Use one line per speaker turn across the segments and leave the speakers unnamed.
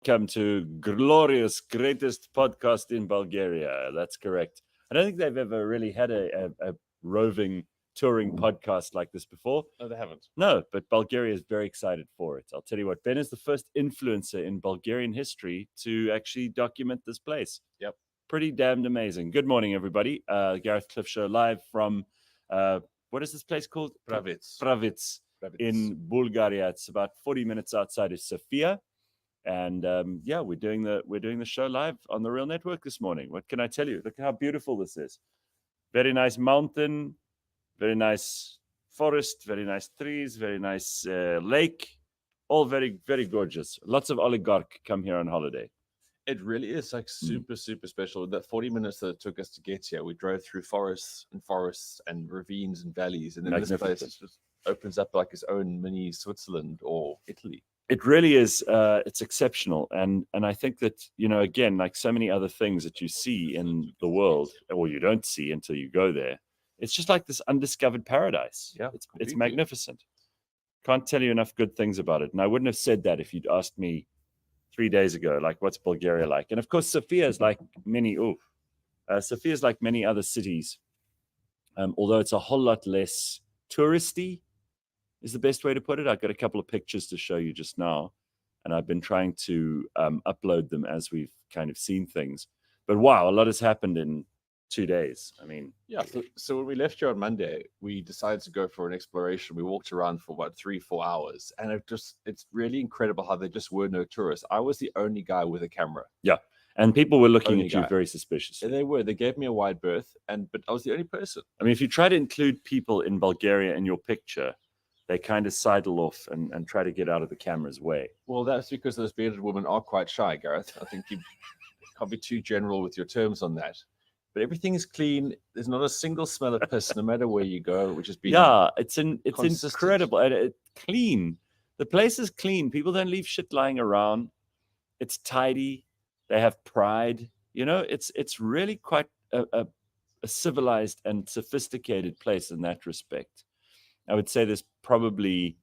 Welcome to glorious, greatest podcast in Bulgaria. That's correct. I don't think they've ever really had a roving touring podcast like this before.
No, they haven't.
No, but Bulgaria is very excited for it. I'll tell you what, Ben is the first influencer in Bulgarian history to actually document this place.
Yep.
Pretty damned amazing. Good morning, everybody. Gareth Cliff Show live from, what is this place called?
Pravits.
In Bulgaria. It's about 40 minutes outside of Sofia. And we're doing the show live on the Real Network this morning. What can I tell you? Look how beautiful this is. Very nice mountain, very nice forest, very nice trees, very nice lake. All very, very gorgeous. Lots of oligarch come here on holiday.
It really is like super special. That 40 minutes that it took us to get here, we drove through forests and ravines and valleys, and then this place just opens up like its own mini Switzerland or Italy.
It really is. It's exceptional, and I think that, again, like so many other things that you see in the world, or you don't see until you go there, it's just like this undiscovered paradise.
Yeah,
it's magnificent. Can't tell you enough good things about it. And I wouldn't have said that if you'd asked me 3 days ago, like, what's Bulgaria like? And of course, Sofia is like many other cities, although it's a whole lot less touristy. Is the best way to put it. I've got a couple of pictures to show you just now, and I've been trying to upload them as we've kind of seen things. But wow, a lot has happened in 2 days. I mean,
yeah. So when we left here on Monday, we decided to go for an exploration. We walked around for about 3-4 hours, and it's really incredible how there just were no tourists. I was the only guy with a camera.
Yeah, and people were looking at you very suspiciously.
And they were. They gave me a wide berth, but I was the only person.
I mean, if you try to include people in Bulgaria in your picture, they kind of sidle off and try to get out of the camera's way.
Well, that's because those bearded women are quite shy, Gareth. I think you can't be too general with your terms on that. But everything is clean. There's not a single smell of piss, no matter where you go, which has been
it's incredible. And it's clean. The place is clean. People don't leave shit lying around. It's tidy. They have pride. It's really quite a civilized and sophisticated place in that respect. I would say there's probably,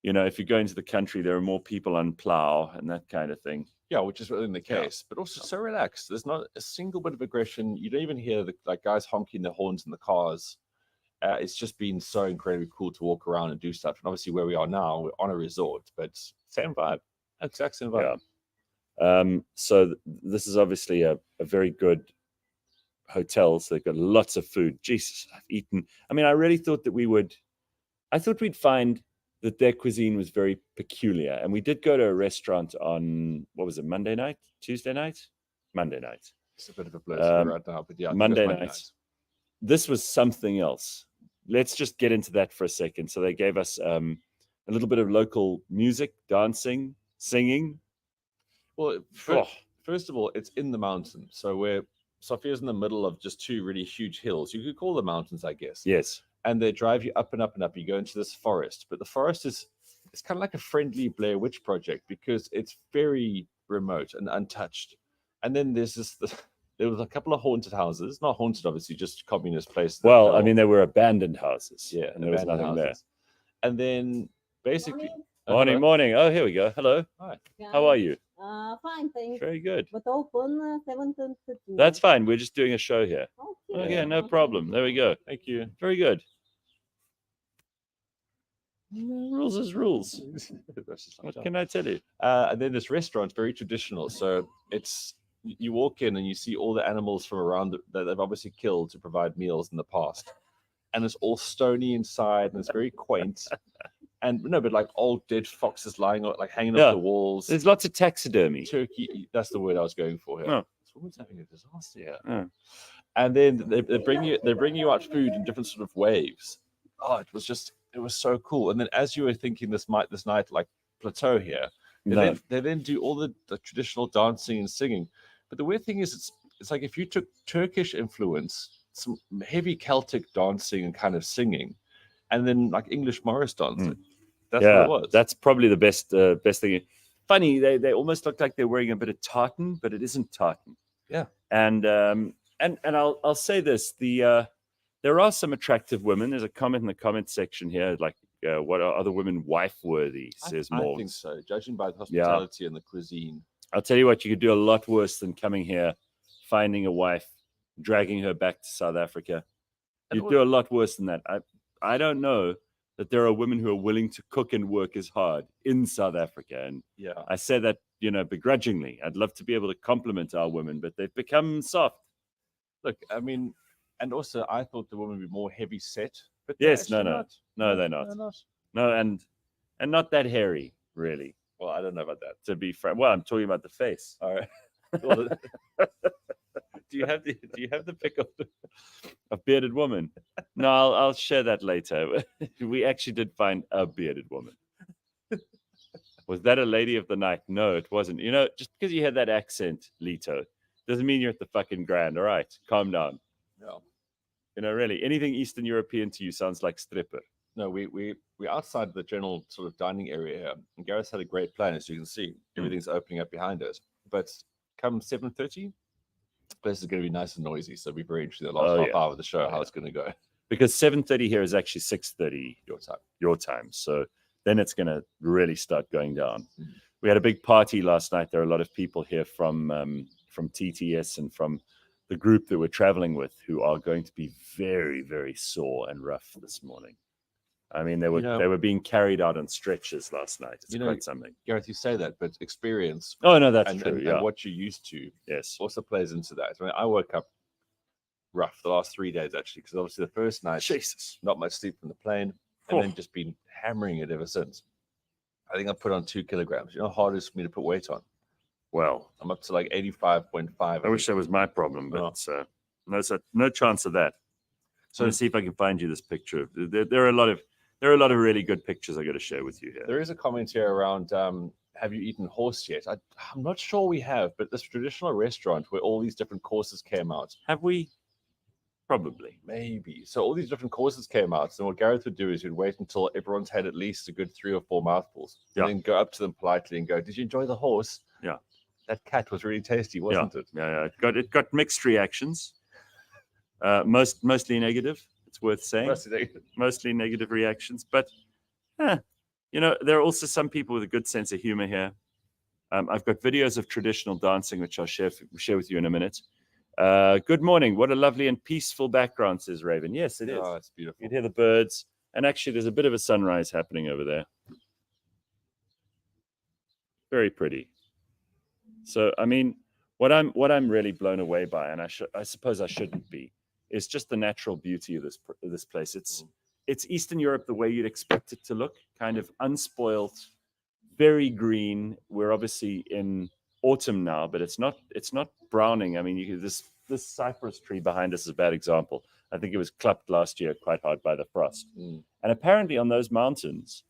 if you go into the country, there are more people on plow and that kind of thing.
Yeah, which is really the case, but also so relaxed. There's not a single bit of aggression. You don't even hear the guys honking their horns in the cars. It's just been so incredibly cool to walk around and do stuff. And obviously where we are now, we're on a resort, but same vibe, exact same vibe.
Yeah. So this is obviously a very good hotel. So they've got lots of food. Jesus, I've eaten. I mean, I really thought that I thought we'd find that their cuisine was very peculiar. And we did go to a restaurant on, what was it, Monday night? Tuesday night? Monday night.
It's a bit of a blur right now, but yeah.
Monday night. This was something else. Let's just get into that for a second. So they gave us a little bit of local music, dancing, singing.
Well, first of all, it's in the mountains. So Sofia's in the middle of just 2 really huge hills. You could call them mountains, I guess.
Yes.
And they drive you up and up and up. You go into this forest, but the forest it's kind of like a friendly Blair Witch Project because it's very remote and untouched. And then there was a couple of haunted houses, not haunted, obviously, just communist places.
Well, I mean, they were abandoned houses.
Yeah,
and there was nothing there.
And then basically,
morning. Oh, here we go. Hello.
Hi.
How are you?
Fine, thanks.
Very good.
But open 7:30.
That's fine. We're just doing a show here.
Okay,
no problem. There we go.
Thank you.
Very good. Rules is rules. What can I tell you?
And then this restaurant's very traditional. So you walk in and you see all the animals from around that they've obviously killed to provide meals in the past. And it's all stony inside and it's very quaint. But like old dead foxes lying like hanging off the walls.
There's lots of taxidermy.
Turkey, that's the word I was going for here.
Oh.
This woman's having a disaster here.
Oh.
And then they bring you out food in different sort of waves. Oh, it was so cool. And then as you were thinking this night like plateau here, they then do all the traditional dancing and singing. But the weird thing is it's like if you took Turkish influence, some heavy Celtic dancing and kind of singing, and then like English Morris dancing. That's what it was.
That's probably the best thing. Funny, they almost look like they're wearing a bit of tartan, but it isn't tartan.
Yeah.
And I'll say this: there are some attractive women. There's a comment in the comment section here, like, what are other women wife worthy? Says Morgs.
I think so, judging by the hospitality and the cuisine.
I'll tell you what, you could do a lot worse than coming here, finding a wife, dragging her back to South Africa. You'd do a lot worse than that. I don't know that there are women who are willing to cook and work as hard in South Africa. And
Yeah.
I say that, begrudgingly. I'd love to be able to compliment our women, but they've become soft.
Look, I mean, and also I thought the women would be more heavy set, but
Yes,
they're
no.
not.
No, they're not.
They're not.
No, and not that hairy, really.
Well, I don't know about that.
To be frank, well, I'm talking about the face.
All right. Well, do you have the pic of
A bearded woman? No, I'll share that later. We actually did find a bearded woman. Was that a lady of the night? No, it wasn't. Just because you had that accent, Lito, doesn't mean you're at the fucking Grand. All right, calm down.
No.
Really, anything Eastern European to you sounds like stripper.
No, we're outside the general sort of dining area here, and Gareth had a great plan, as you can see. Everything's opening up behind us. But come 7:30, the place is going to be nice and noisy, so it'll be very interesting the last half hour of the show, how it's going to go.
Because 7:30 here is actually 6:30
your time.
So then it's going to really start going down. We had a big party last night. There are a lot of people here from TTS and from the group that we're traveling with who are going to be very, very sore and rough this morning. I mean, they were being carried out on stretchers last night. It's quite something.
Gareth, you say that, but experience.
Oh, no, that's true.
And what you're used to also plays into that. I mean, I woke up rough the last 3 days, actually, because obviously the first night, not much sleep from the plane, and then just been hammering it ever since. I think I put on 2 kilograms. You know how hard it is for me to put weight on?
Well,
I'm up to like 85.5.
I wish that was my problem, but no chance of that. So let's see if I can find you this picture. There are a lot of really good pictures I got to share with you here.
There is a comment here around, have you eaten horse yet? I'm not sure we have, but this traditional restaurant where all these different courses came out.
Have we? Probably.
Maybe. So all these different courses came out. So what Gareth would do is he'd wait until everyone's had at least a good 3 or 4 mouthfuls. And then go up to them politely and go, did you enjoy the horse?
Yeah.
That cat was really tasty, wasn't it?
Yeah. It got mixed reactions. Mostly negative. It's worth saying. Mostly negative reactions. But, there are also some people with a good sense of humor here. I've got videos of traditional dancing, which I'll share with you in a minute. Good morning. What a lovely and peaceful background, says Raven. Yes, it is.
Oh, it's beautiful.
You can hear the birds. And actually, there's a bit of a sunrise happening over there. Very pretty. So, I mean, what I'm really blown away by, and I suppose I shouldn't be, is just the natural beauty of this place. It's Eastern Europe the way you'd expect it to look, kind of unspoilt, very green. We're obviously in autumn now, but it's not browning. I mean, this cypress tree behind us is a bad example. I think it was clipped last year quite hard by the frost. And apparently on those mountains,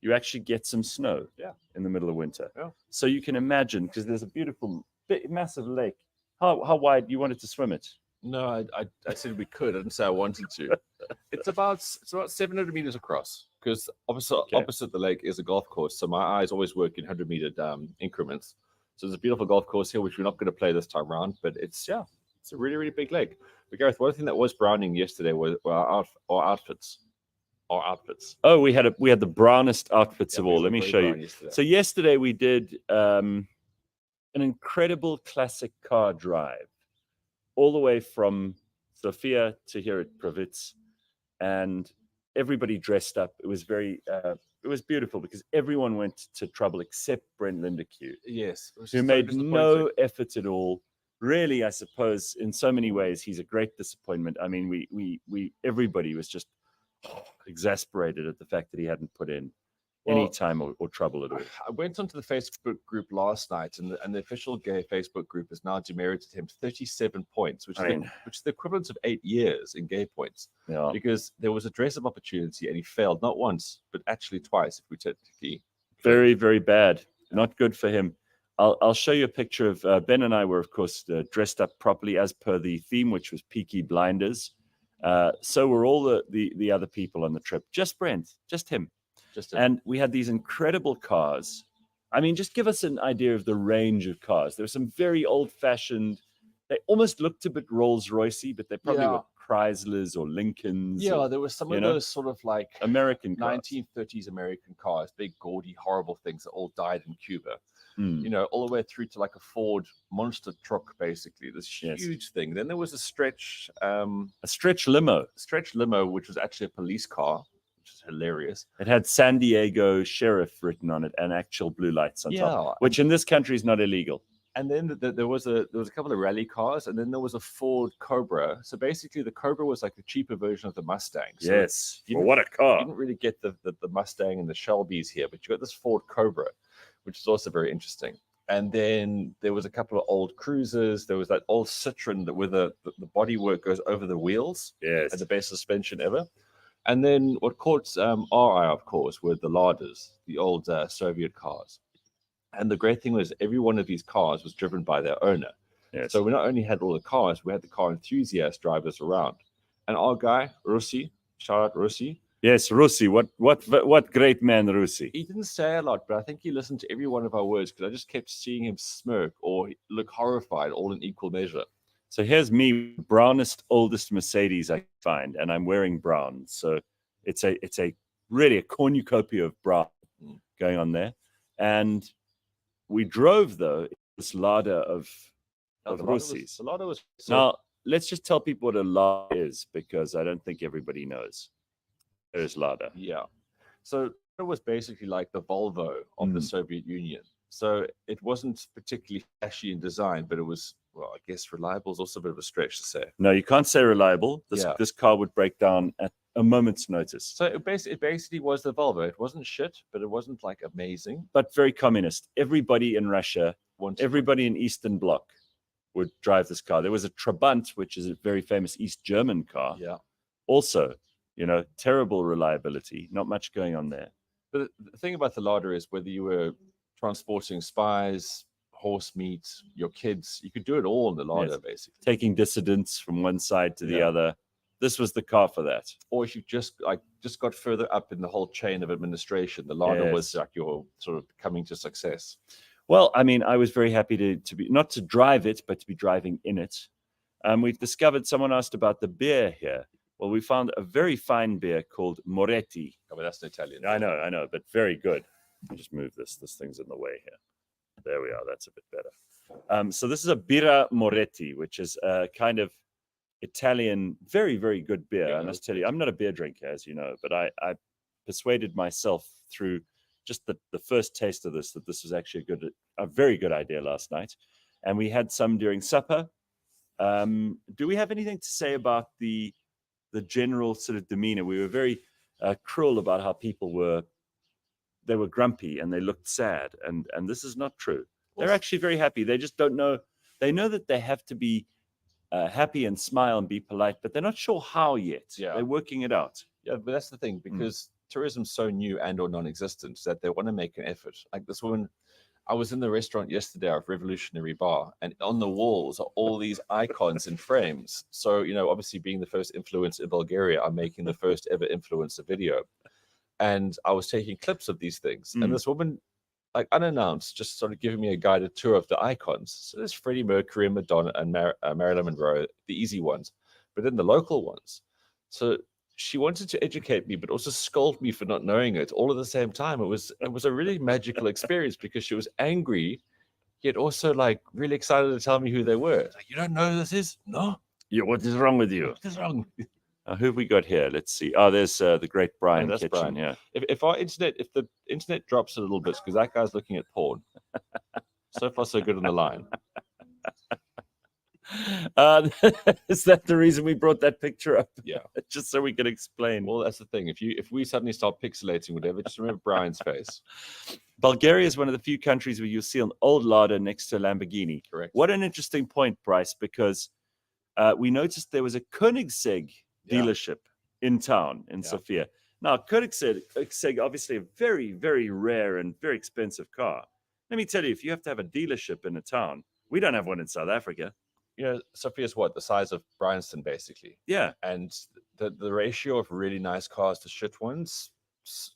you actually get some snow in the middle of winter.
Yeah.
So you can imagine, because there's a beautiful, massive lake. How wide you wanted to swim it?
No, I said we could. I didn't say I wanted to. It's about 700 meters across, because opposite the lake is a golf course. So my eyes always work in 100-meter increments. So there's a beautiful golf course here, which we're not going to play this time around, but it's a really, really big lake. But Gareth, one thing that was browning yesterday were our outfits. Our outfits.
Oh, we had the brownest outfits of all. Let me show you.
Yesterday.
So yesterday we did an incredible classic car drive all the way from Sofia to here at Provic, and everybody dressed up. It was it was beautiful because everyone went to trouble except Brent Lindeque.
Yes.
Who made no effort at all. Really, I suppose in so many ways he's a great disappointment. I mean, we everybody was just exasperated at the fact that he hadn't put in any time or trouble at all.
I went onto the Facebook group last night, and the official gay Facebook group has now demerited him 37 points, which is the equivalent of 8 years in gay points.
Yeah.
Because there was a dress-up opportunity, and he failed not once, but actually twice, if we technically.
Very, very bad. Not good for him. I'll show you a picture of Ben and I were, of course, dressed up properly as per the theme, which was Peaky Blinders. So were all the other people on the trip. Just Brent, just him. And we had these incredible cars. I mean, just give us an idea of the range of cars. There were some very old-fashioned. They almost looked a bit Rolls-Roycey, but they probably were Chryslers or Lincolns.
Yeah, there were some of those sort of like
American cars.
1930s American cars, big, gaudy, horrible things that all died in Cuba.
Mm.
you know, all the way through to like a Ford monster truck, basically, this
Yes.
huge thing. Then there was a stretch
limo.
limo, which was actually a police car, which is hilarious.
It had San Diego Sheriff written on it and actual blue lights on top, which in this country is not illegal.
And then there was a couple of rally cars, and then there was a Ford Cobra. So basically, the Cobra was like a cheaper version of the Mustang. So
Yes, what a car!
you didn't really get the Mustang and the Shelbys here, but you got this Ford Cobra, which is also very interesting. And then there was a couple of old cruisers. There was that old Citroen that where the bodywork goes over the wheels.
Yes,
and the best suspension ever. And then what caught our eye, of course, were the Ladas, the old Soviet cars. And the great thing was every one of these cars was driven by their owner.
yes.
So we not only had all the cars, we had the car enthusiast drive us around. And our guy, Russi, shout out Russi.
Yes, Russi. What great man, Russi.
He didn't say a lot, but I think he listened to every one of our words because I just kept seeing him smirk or look horrified, all in equal measure.
So here's me, brownest, oldest Mercedes I find, and I'm wearing brown. So it's a really a cornucopia of brown going on there. And we drove, though, this Lada of Russi's.
The Lada was
Now, let's just tell people what a Lada is, because I don't think everybody knows. There's Lada.
Yeah. So it was basically like the Volvo of the Soviet Union. So it wasn't particularly flashy in design, but it was, well, I guess reliable is also a bit of a stretch to say.
No, you can't say reliable. This car would break down at a moment's notice.
So it basically was the Volvo. It wasn't shit, but it wasn't like amazing.
But very communist. Everybody in Russia, everybody in Eastern Bloc would drive this car. There was a Trabant, which is a very famous East German car.
Yeah.
Also, you know, terrible reliability, not much going on there.
But the thing about the Lada is whether you were transporting spies, horse meat, your kids, you could do it all in the Lada, basically.
Taking dissidents from one side to the other. This was the car for that.
Or if you just got further up in the whole chain of administration, the Lada was like your sort of coming to success.
Well, I mean, I was very happy to be, not to drive it, but to be driving in it. We've discovered, someone asked about the beer here. Well, we found a very fine beer called Moretti.
Oh, but that's an Italian.
I know, but very good. I'll just move this. This thing's in the way here. There we are. That's a bit better. So this is a Birra Moretti, which is a kind of Italian, very, very good beer. And I must tell you, I'm not a beer drinker, as you know, but I persuaded myself through just the first taste of this that this was actually a very good idea last night. And we had some during supper. Do we have anything to say about the general sort of demeanor? We were very cruel about how people were. They were grumpy and they looked sad, and this is not true. They're actually very happy. They just don't know. They know that they have to be happy and smile and be polite, but they're not sure how yet.
Yeah.
They're working it out.
Yeah, but that's the thing, because tourism's so new and or non-existent that they want to make an effort. Like this woman, I was in the restaurant yesterday of Revolutionary Bar, and on the walls are all these icons in frames. So, you know, obviously being the first influencer in Bulgaria, I'm making the first ever influencer video. And I was taking clips of these things. And this woman, like unannounced, just started giving me a guided tour of the icons. So there's Freddie Mercury and Madonna and Marilyn Monroe, the easy ones, but then the local ones. So she wanted to educate me, but also scold me for not knowing it all at the same time. It was a really magical experience because she was angry, yet also like really excited to tell me who they were. Like, you don't know who this is? No.
Yeah, what is wrong with you?
What is wrong?
Who have we got here? Let's see. Oh, there's the great Brian
that's
Kitchen.
Brian.
Yeah.
If the internet drops a little bit, because that guy's looking at porn. So far, so good on the line.
Is that the reason we brought that picture up?
Yeah.
Just so we can explain.
Well, that's the thing. If we suddenly start pixelating whatever, just remember Brian's face.
Bulgaria is one of the few countries where you'll see an old Lada next to a Lamborghini.
Correct.
What an interesting point, Bryce, because we noticed there was a Koenigsegg dealership in town in Sofia. Now, Koenigsegg, obviously a very, very rare and very expensive car. Let me tell you, if you have to have a dealership in a town, we don't have one in South Africa.
You know, Sofia's what? The size of Bryanston, basically.
Yeah.
And the ratio of really nice cars to shit ones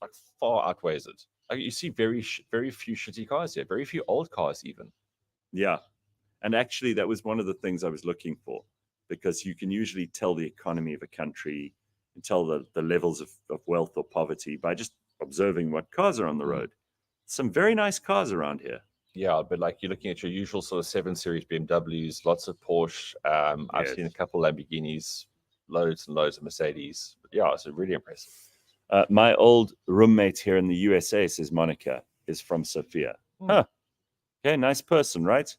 like far outweighs it. Like, you see very few shitty cars here, very few old cars even.
Yeah. And actually, that was one of the things I was looking for, because you can usually tell the economy of a country and tell the levels of wealth or poverty by just observing what cars are on the road. Some very nice cars around here.
Yeah, but like you're looking at your usual sort of 7 Series BMWs, lots of Porsche. I've seen a
Yes.
couple Lamborghinis, loads and loads of Mercedes. But yeah, it's really impressive.
My old roommate here in the USA, says Monica, is from Sofia. Huh. Okay, nice person, right?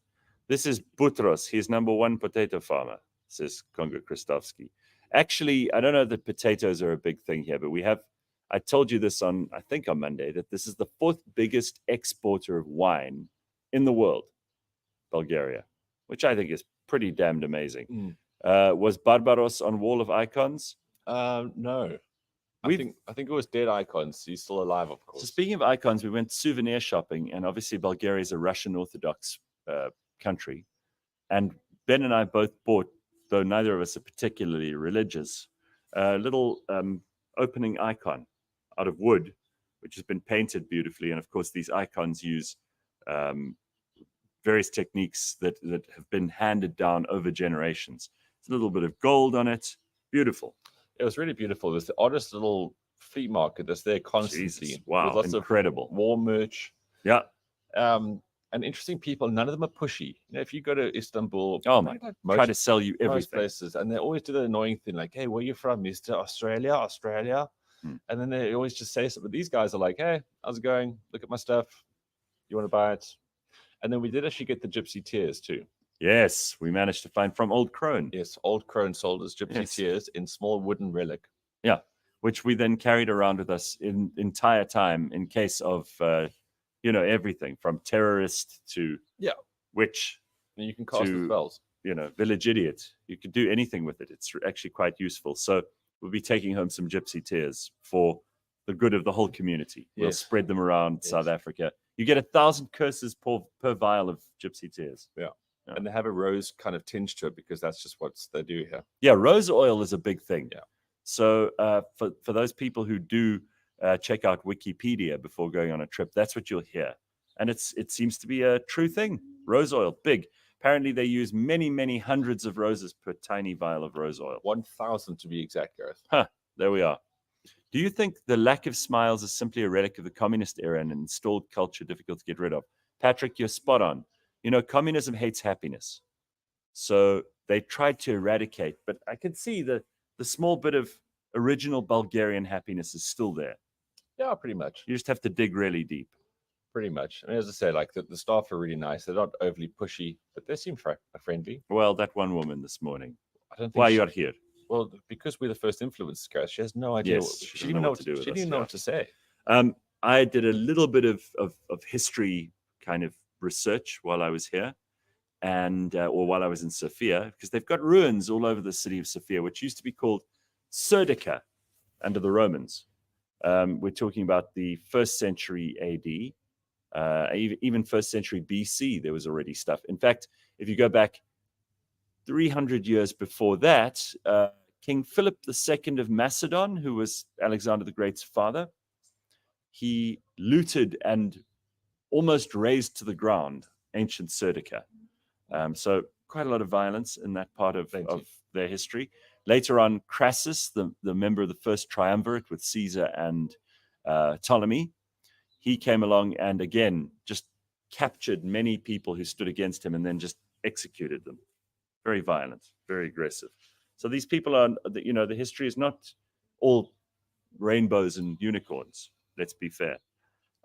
This is Butros. He's #1 potato farmer, says Kongo Kristovsky. Actually, I don't know that potatoes are a big thing here, but I told you this on Monday, that this is the 4th biggest exporter of wine in the world, Bulgaria, which I think is pretty damned amazing. Was Barbaros on Wall of Icons?
No. I think it was Dead Icons. He's still alive, of course.
So speaking of icons, we went souvenir shopping, and obviously Bulgaria is a Russian Orthodox country. And Ben and I both bought, though neither of us are particularly religious, a little opening icon out of wood, which has been painted beautifully. And of course, these icons use various techniques that have been handed down over generations. It's a little bit of gold on it. Beautiful.
It was really beautiful. There's the oddest little flea market that's there constantly.
Jesus, wow,
with lots
incredible.
of war merch.
Yeah.
And interesting people. None of them are pushy. You know, if you go to Istanbul,
try to sell you everything.
Most places, and they always do the annoying thing like, "Hey, where are you from, Mister? Australia?" And then they always just say something. But these guys are like, "Hey, how's it going? Look at my stuff. You want to buy it?" And then we did actually get the Gypsy Tears too.
Yes, we managed to find from Old Crone.
Yes, Old Crone sold us Gypsy Tears in small wooden relic.
Yeah, which we then carried around with us in entire time in case of, everything from terrorist to witch.
And you can cast the spells.
Village idiot. You could do anything with it. It's actually quite useful. So we'll be taking home some Gypsy Tears for the good of the whole community. We'll spread them around South Africa. You get 1,000 curses per vial of Gypsy Tears.
Yeah. And they have a rose kind of tinge to it because that's just what they do here.
Yeah, rose oil is a big thing.
Yeah.
So for those people who do check out Wikipedia before going on a trip, that's what you'll hear. And it seems to be a true thing. Rose oil, big. Apparently they use many, many hundreds of roses per tiny vial of rose oil.
1,000 to be exact, Gareth.
There we are. Do you think the lack of smiles is simply a relic of the communist era and an installed culture difficult to get rid of? Patrick, you're spot on. Communism hates happiness. So they tried to eradicate, but I can see the small bit of original Bulgarian happiness is still there.
Yeah, pretty much.
You just have to dig really deep.
Pretty much. And as I say, like the staff are really nice. They're not overly pushy, but they seem friendly.
Well, that one woman this morning.
I don't think
why you're here.
Well, because we're the first influencers, guys. She has no idea.
Yes,
she didn't even know what to do. She didn't even know what to say.
I did a little bit of history kind of research while I was here, or while I was in Sofia, because they've got ruins all over the city of Sofia, which used to be called Serdica under the Romans. We're talking about the 1st century AD, even 1st century BC. There was already stuff. In fact, if you go back 300 years before that, King Philip II of Macedon, who was Alexander the Great's father, he looted and almost razed to the ground ancient Serdica. So quite a lot of violence in that part of their history. Later on, Crassus, the member of the first triumvirate with Caesar and Ptolemy, he came along and again just captured many people who stood against him and then just executed them. Very violent, very aggressive. So these people are, the history is not all rainbows and unicorns. Let's be fair.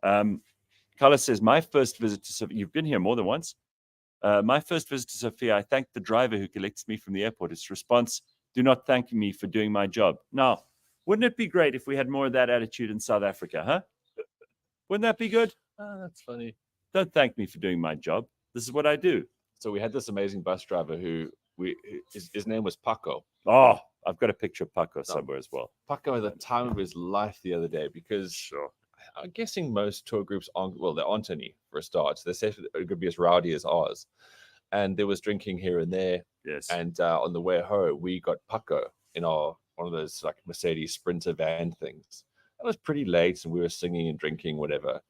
Carlos says, my first visit to Sofia, you've been here more than once. My first visit to Sofia, I thanked the driver who collected me from the airport. His response, do not thank me for doing my job. Now, wouldn't it be great if we had more of that attitude in South Africa, huh? Wouldn't that be good?
That's funny.
Don't thank me for doing my job. This is what I do.
So we had this amazing bus driver his name was Paco.
Oh, I've got a picture of Paco somewhere as well.
Paco at the time of his life the other day, because I'm guessing most tour groups there aren't any for a start. So they're safe it could be as rowdy as ours. And there was drinking here and there.
Yes.
And on the way home, we got Paco in one of those like Mercedes Sprinter van things. It was pretty late and we were singing and drinking, whatever.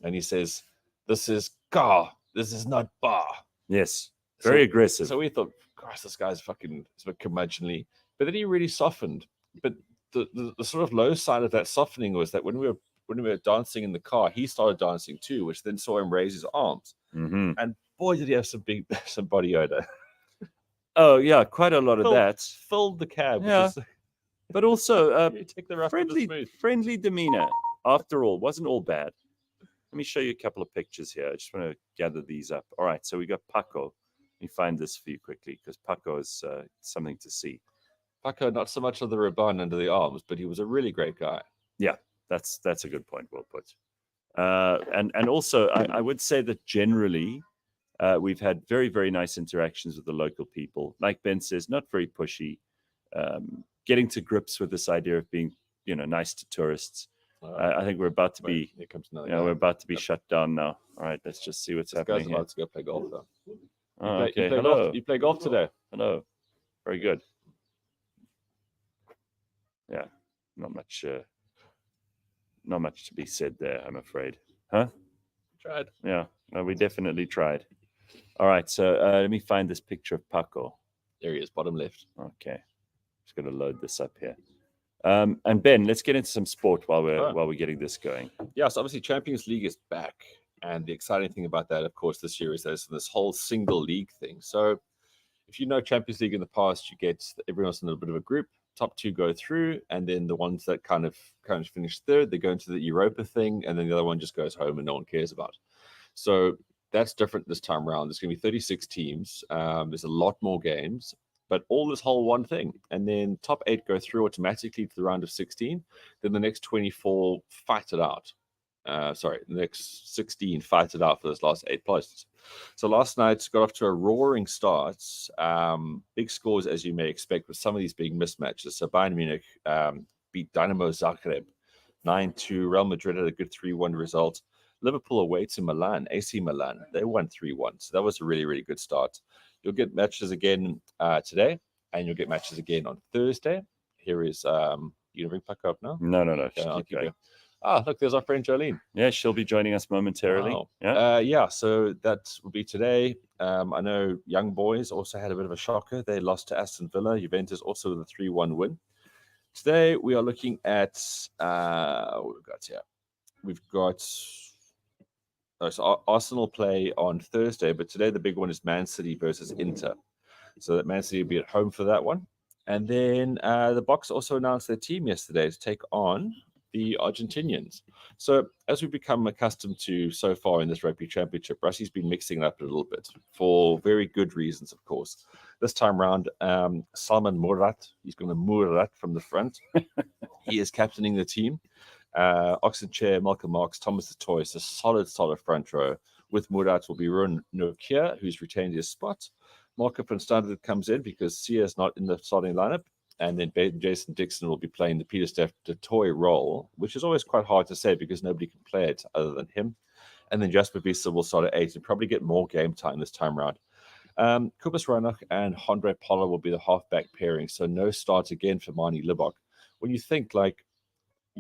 And he says, this is car. This is not bar.
Yes. Very aggressive.
So we thought, gosh, this guy's fucking curmudgeonly. But then he really softened. But the sort of low side of that softening was that when we were when we were dancing in the car, he started dancing too, which then saw him raise his arms.
Mm-hmm.
And boy, did he have some body odor.
Oh yeah, quite a lot of that.
Filled the cab.
Yeah. But also
You take the rough with the smooth.
friendly demeanor. After all, wasn't all bad. Let me show you a couple of pictures here. I just want to gather these up. All right, so we got Paco. Let me find this for you quickly because Paco is something to see.
Paco, not so much of the ribbon under the arms, but he was a really great guy.
Yeah, that's a good point. Well put. And also, I would say that generally we've had very, very nice interactions with the local people. Like Ben says, not very pushy. Getting to grips with this idea of being, nice to tourists. I think we're about to be.
Here comes
We're about to be shut down now. All right, let's just see what's happening.
This guy's about to go play golf though.
Okay,
hello. You play golf today?
Hello. Very good. Yeah, not much to be said there, I'm afraid. Huh?
Tried.
Yeah, no, we definitely tried. All right, so let me find this picture of Paco.
There he is, bottom left.
Okay, just going to load this up here. And Ben, let's get into some sport while we're getting this going.
Yeah, so obviously Champions League is back, and the exciting thing about that, of course, this year is there's this whole single league thing. So if you know Champions League in the past, you get everyone's in a bit of a group. Top two go through, and then the ones that kind of finish third, they go into the Europa thing, and then the other one just goes home and no one cares about. So that's different this time around. There's going to be 36 teams. There's a lot more games, but all this whole one thing. And then top 8 go through automatically to the round of 16. Then the next 24 fight it out. The next 16 fight it out for those last 8 places. So last night got off to a roaring start. Big scores, as you may expect, with some of these being mismatches. So Bayern Munich beat Dynamo Zagreb 9-2. Real Madrid had a good 3-1 result. Liverpool away to Milan, AC Milan. They won 3-1. So that was a really, really good start. You'll get matches again today, and you'll get matches again on Thursday. Here is, you going to bring Paco up now?
No.
Okay, I'll keep going. Look, there's our friend Jolene.
Yeah, she'll be joining us momentarily.
Wow. Yeah, so that will be today. I know Young Boys also had a bit of a shocker. They lost to Aston Villa. Juventus also with a 3-1 win. Today, we are looking at, what we've got here. We've got... So Arsenal play on Thursday, but today the big one is Man City versus Inter. So that Man City will be at home for that one. And then the Box also announced their team yesterday to take on the Argentinians. So as we've become accustomed to so far in this rugby championship, Rusty's been mixing it up a little bit for very good reasons, of course. This time round, Salman Murat, he's going to Murat from the front. He is captaining the team. Oxen Chair, Malcolm Marks, Thomas the Toy, a solid front row. With Murat will be Ruan Nokia, who's retained his spot. Marco van Standard comes in because Sia's not in the starting lineup. And then Jason Dixon will be playing the Peter Steph the Toy role, which is always quite hard to say because nobody can play it other than him. And then Jasper Visa will start at 8 and probably get more game time this time around. Kubas Ranach and Andre Pollard will be the halfback pairing, so no start again for Mani Libok. When you think,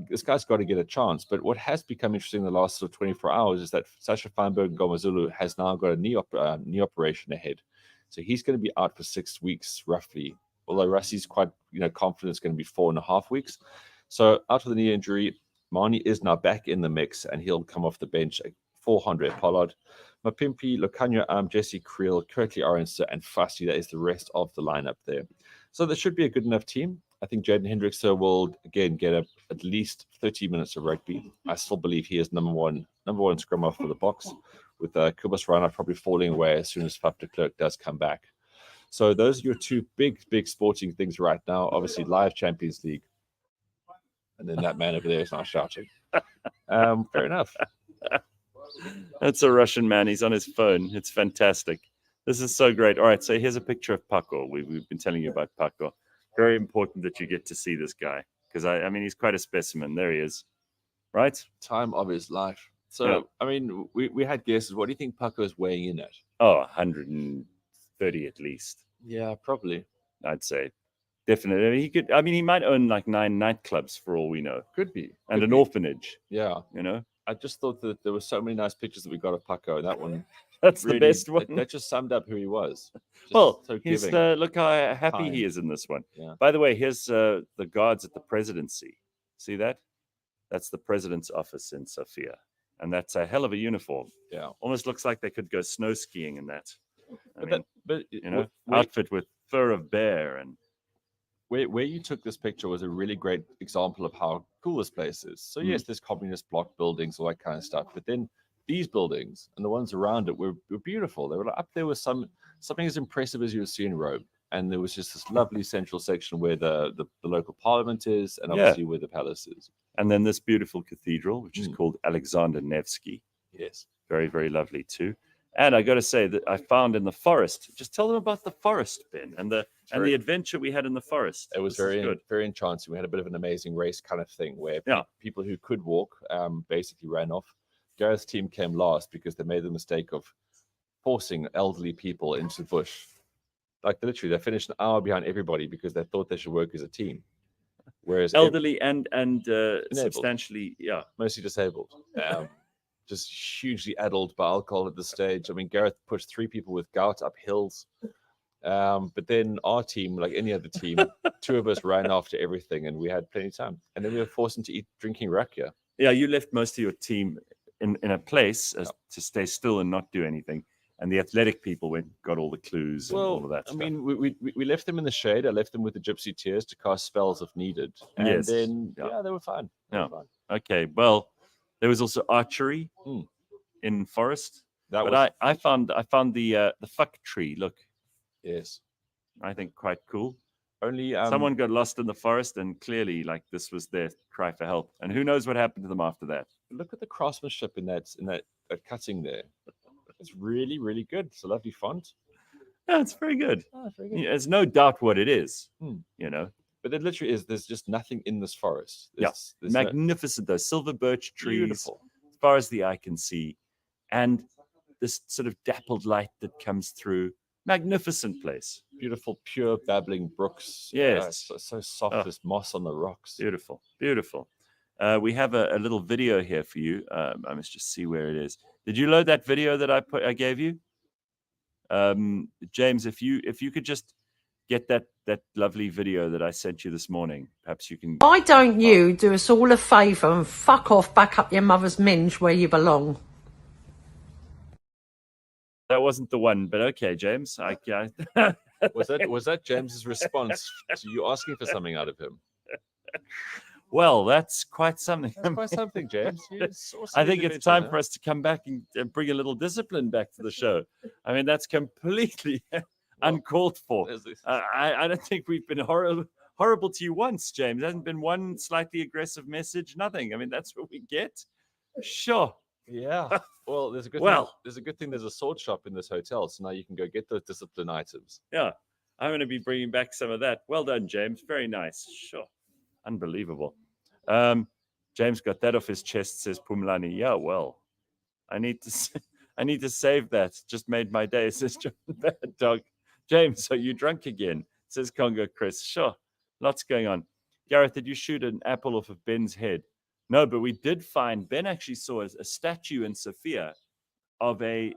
this guy's got to get a chance. But what has become interesting in the last sort of 24 hours is that Sasha Feinberg Gomazulu has now got a knee operation ahead. So he's going to be out for 6 weeks, roughly. Although Rusty's quite confident it's going to be 4.5 weeks. So out with the knee injury, Mani is now back in the mix, and he'll come off the bench for Andre Pollard. Mapimpi, Lokanya Jesse Creel, Kirkley Aronson, and Fasti. That is the rest of the lineup there. So there should be a good enough team. I think Jaden Hendrickson will again get at least 30 minutes of rugby. I still believe he is number one scrum off for the Box, with Kubas Rana probably falling away as soon as Faf de Klerk does come back. So those are your two big sporting things right now. Obviously, live Champions League, and then that man over there is not shouting. Fair enough.
That's a Russian man. He's on his phone. It's fantastic. This is so great. All right, so here's a picture of Paco. We've been telling you about Paco. Very important that you get to see this guy because I mean he's quite a specimen. There he is, right?
Time of his life. So yeah. I mean, we had guesses. What do you think Paco is weighing in at?
Oh, 130 at least.
Yeah, probably.
I'd say definitely. He could. I mean, he might own like 9 nightclubs for all we know.
Could be.
And an orphanage.
Yeah, I just thought that there were so many nice pictures that we got of Paco. That one.
That's really, the best one.
That just summed up who he was.
Well, look how happy he is in this one.
Yeah.
By the way, here's the guards at the presidency. See that? That's the president's office in Sofia. And that's a hell of a uniform.
Yeah.
Almost looks like they could go snow skiing in that.
But
you know, outfit with fur of bear. And
where you took this picture was a really great example of how cool this place is. So yes, there's communist block buildings, all that kind of stuff. But then these buildings and the ones around it were beautiful. They were up there with something as impressive as you would see in Rome. And there was just this lovely central section where the local parliament is, and obviously where the palace is.
And then this beautiful cathedral, which is called Alexander Nevsky.
Yes.
Very, very lovely too. And I got to say that I found in the forest. Just tell them about the forest, Ben, and the adventure we had in the forest.
It was very enchanting. We had a bit of an amazing race kind of thing where people who could walk basically ran off. Gareth's team came last because they made the mistake of forcing elderly people into the bush. Like literally, they finished an hour behind everybody because they thought they should work as a team. Whereas
elderly and substantially,
mostly disabled. Just hugely addled by alcohol at this stage. I mean, Gareth pushed 3 people with gout up hills. But then our team, like any other team, 2 of us ran after everything and we had plenty of time. And then we were forced into drinking rakia.
Yeah, you left most of your team in a place to stay still and not do anything. And the athletic people got all the clues and all of that stuff.
I mean, we left them in the shade. I left them with the gypsy tears to cast spells if needed. And then, they were fine.
Okay, well, there was also archery in forest. I found the fuck tree. Look,
yes,
I think quite cool.
Only
someone got lost in the forest, and clearly, like this was their cry for help. And who knows what happened to them after that?
Look at the craftsmanship in that cutting there. It's really, really good. It's a lovely font.
Yeah, it's very good.
Oh, very good.
There's no doubt what it is. You know.
But it literally is. There's just nothing in this forest.
There's magnificent. Those silver birch trees,
beautiful,
as far as the eye can see, and this sort of dappled light that comes through. Magnificent place.
Beautiful, pure, babbling brooks.
Yes,
so soft. There's moss on the rocks.
Beautiful, beautiful. We have a little video here for you. I must just see where it is. Did you load that video that I gave you, James? If you could just get that lovely video that I sent you this morning. Perhaps you can...
Why don't you do us all a favour and fuck off back up your mother's minge where you belong?
That wasn't the one, but okay, James.
Was that James's response to you asking for something out of him?
Well, that's quite something.
That's quite something, James.
I think it's time for us to come back and bring a little discipline back to the show. I mean, that's completely... uncalled for. I don't think we've been horrible to you once, James. There hasn't been one slightly aggressive message. Nothing. I mean, that's what we get. Sure.
Yeah. Well, there's a good thing. There's a sword shop in this hotel, so now you can go get those discipline items.
Yeah, I'm going to be bringing back some of that. Well done, James. Very nice. Sure. Unbelievable. James got that off his chest. Says Pumlani. Yeah. Well, I need to save that. Just made my day. Says John Bad Dog. James, are you drunk again? Says Congo Chris. Sure. Lots going on. Gareth, did you shoot an apple off of Ben's head? No, but we did find, Ben actually saw a statue in Sofia of a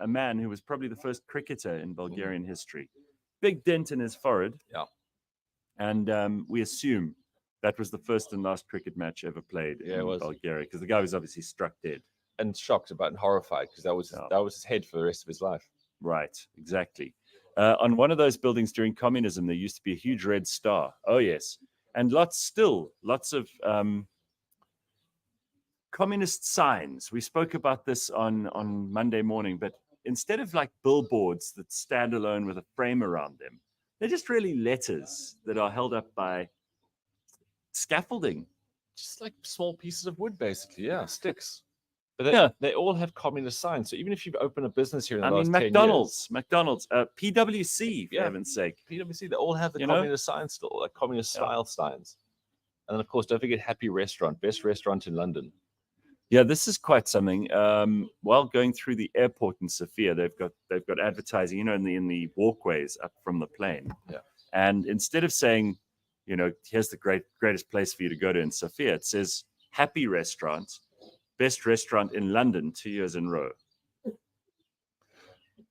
man who was probably the first cricketer in Bulgarian history. Big dent in his forehead.
Yeah.
And we assume that was the first and last cricket match ever played in Bulgaria, because the guy was obviously struck dead.
And shocked about and horrified, because that was his head for the rest of his life.
Right, exactly. On one of those buildings during communism, there used to be a huge red star. Oh, yes. And lots of communist signs. We spoke about this on Monday morning, but instead of like billboards that stand alone with a frame around them, they're just really letters that are held up by scaffolding.
Just like small pieces of wood, basically. Yeah, sticks. But they all have communist signs. So even if you've opened a business here in the last 10 years...
McDonald's, PwC, for heaven's sake.
PwC, they all have the communist signs still, like communist style signs. And then, of course, don't forget Happy Restaurant, best restaurant in London.
Yeah, this is quite something. While going through the airport in Sofia, they've got advertising, in the walkways up from the plane.
Yeah.
And instead of saying, here's the greatest place for you to go to in Sofia, it says Happy Restaurant. Best restaurant in London 2 years in a row.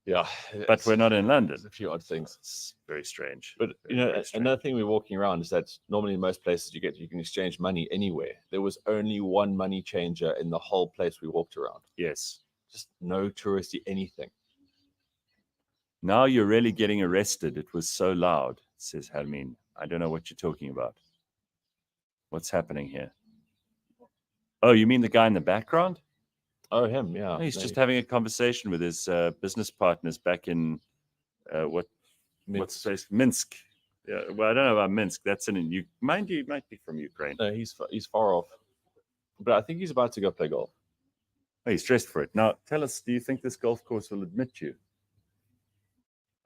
Yeah,
but we're not in London.
There's a few odd things.
It's very strange.
But
Very strange.
another thing we're walking around is that normally in most places you can exchange money anywhere. There was only one money changer in the whole place we walked around.
Yes.
Just no touristy anything.
Now you're really getting arrested. It was so loud, says Hermine. I don't know what you're talking about. What's happening here? Oh, you mean the guy in the background?
Oh, him, yeah.
He's just having a conversation with his business partners back in what's the place? Minsk. Yeah, well, I don't know about Minsk. That's mind you, might be from Ukraine.
No, he's far off. But I think he's about to go play golf.
Oh, he's dressed for it. Now, tell us, do you think this golf course will admit you?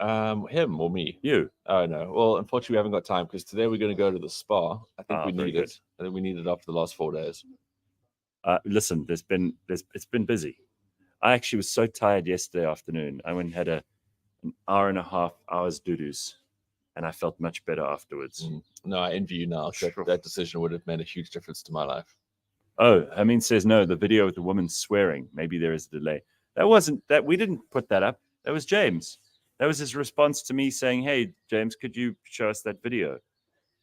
Him or me?
You.
Oh, no. Well, unfortunately, we haven't got time because today we're going to go to the spa. I think we
very
need it. I think we need it after the last 4 days.
Listen, it's been busy. I actually was so tired yesterday afternoon. I went and had an hour and a half hours doo-doos, and I felt much better afterwards.
No, I envy you now. That decision would have made a huge difference to my life.
Oh, Amin says no. The video with the woman swearing. Maybe there is a delay. That wasn't that. We didn't put that up. That was James. That was his response to me saying, "Hey, James, could you show us that video?"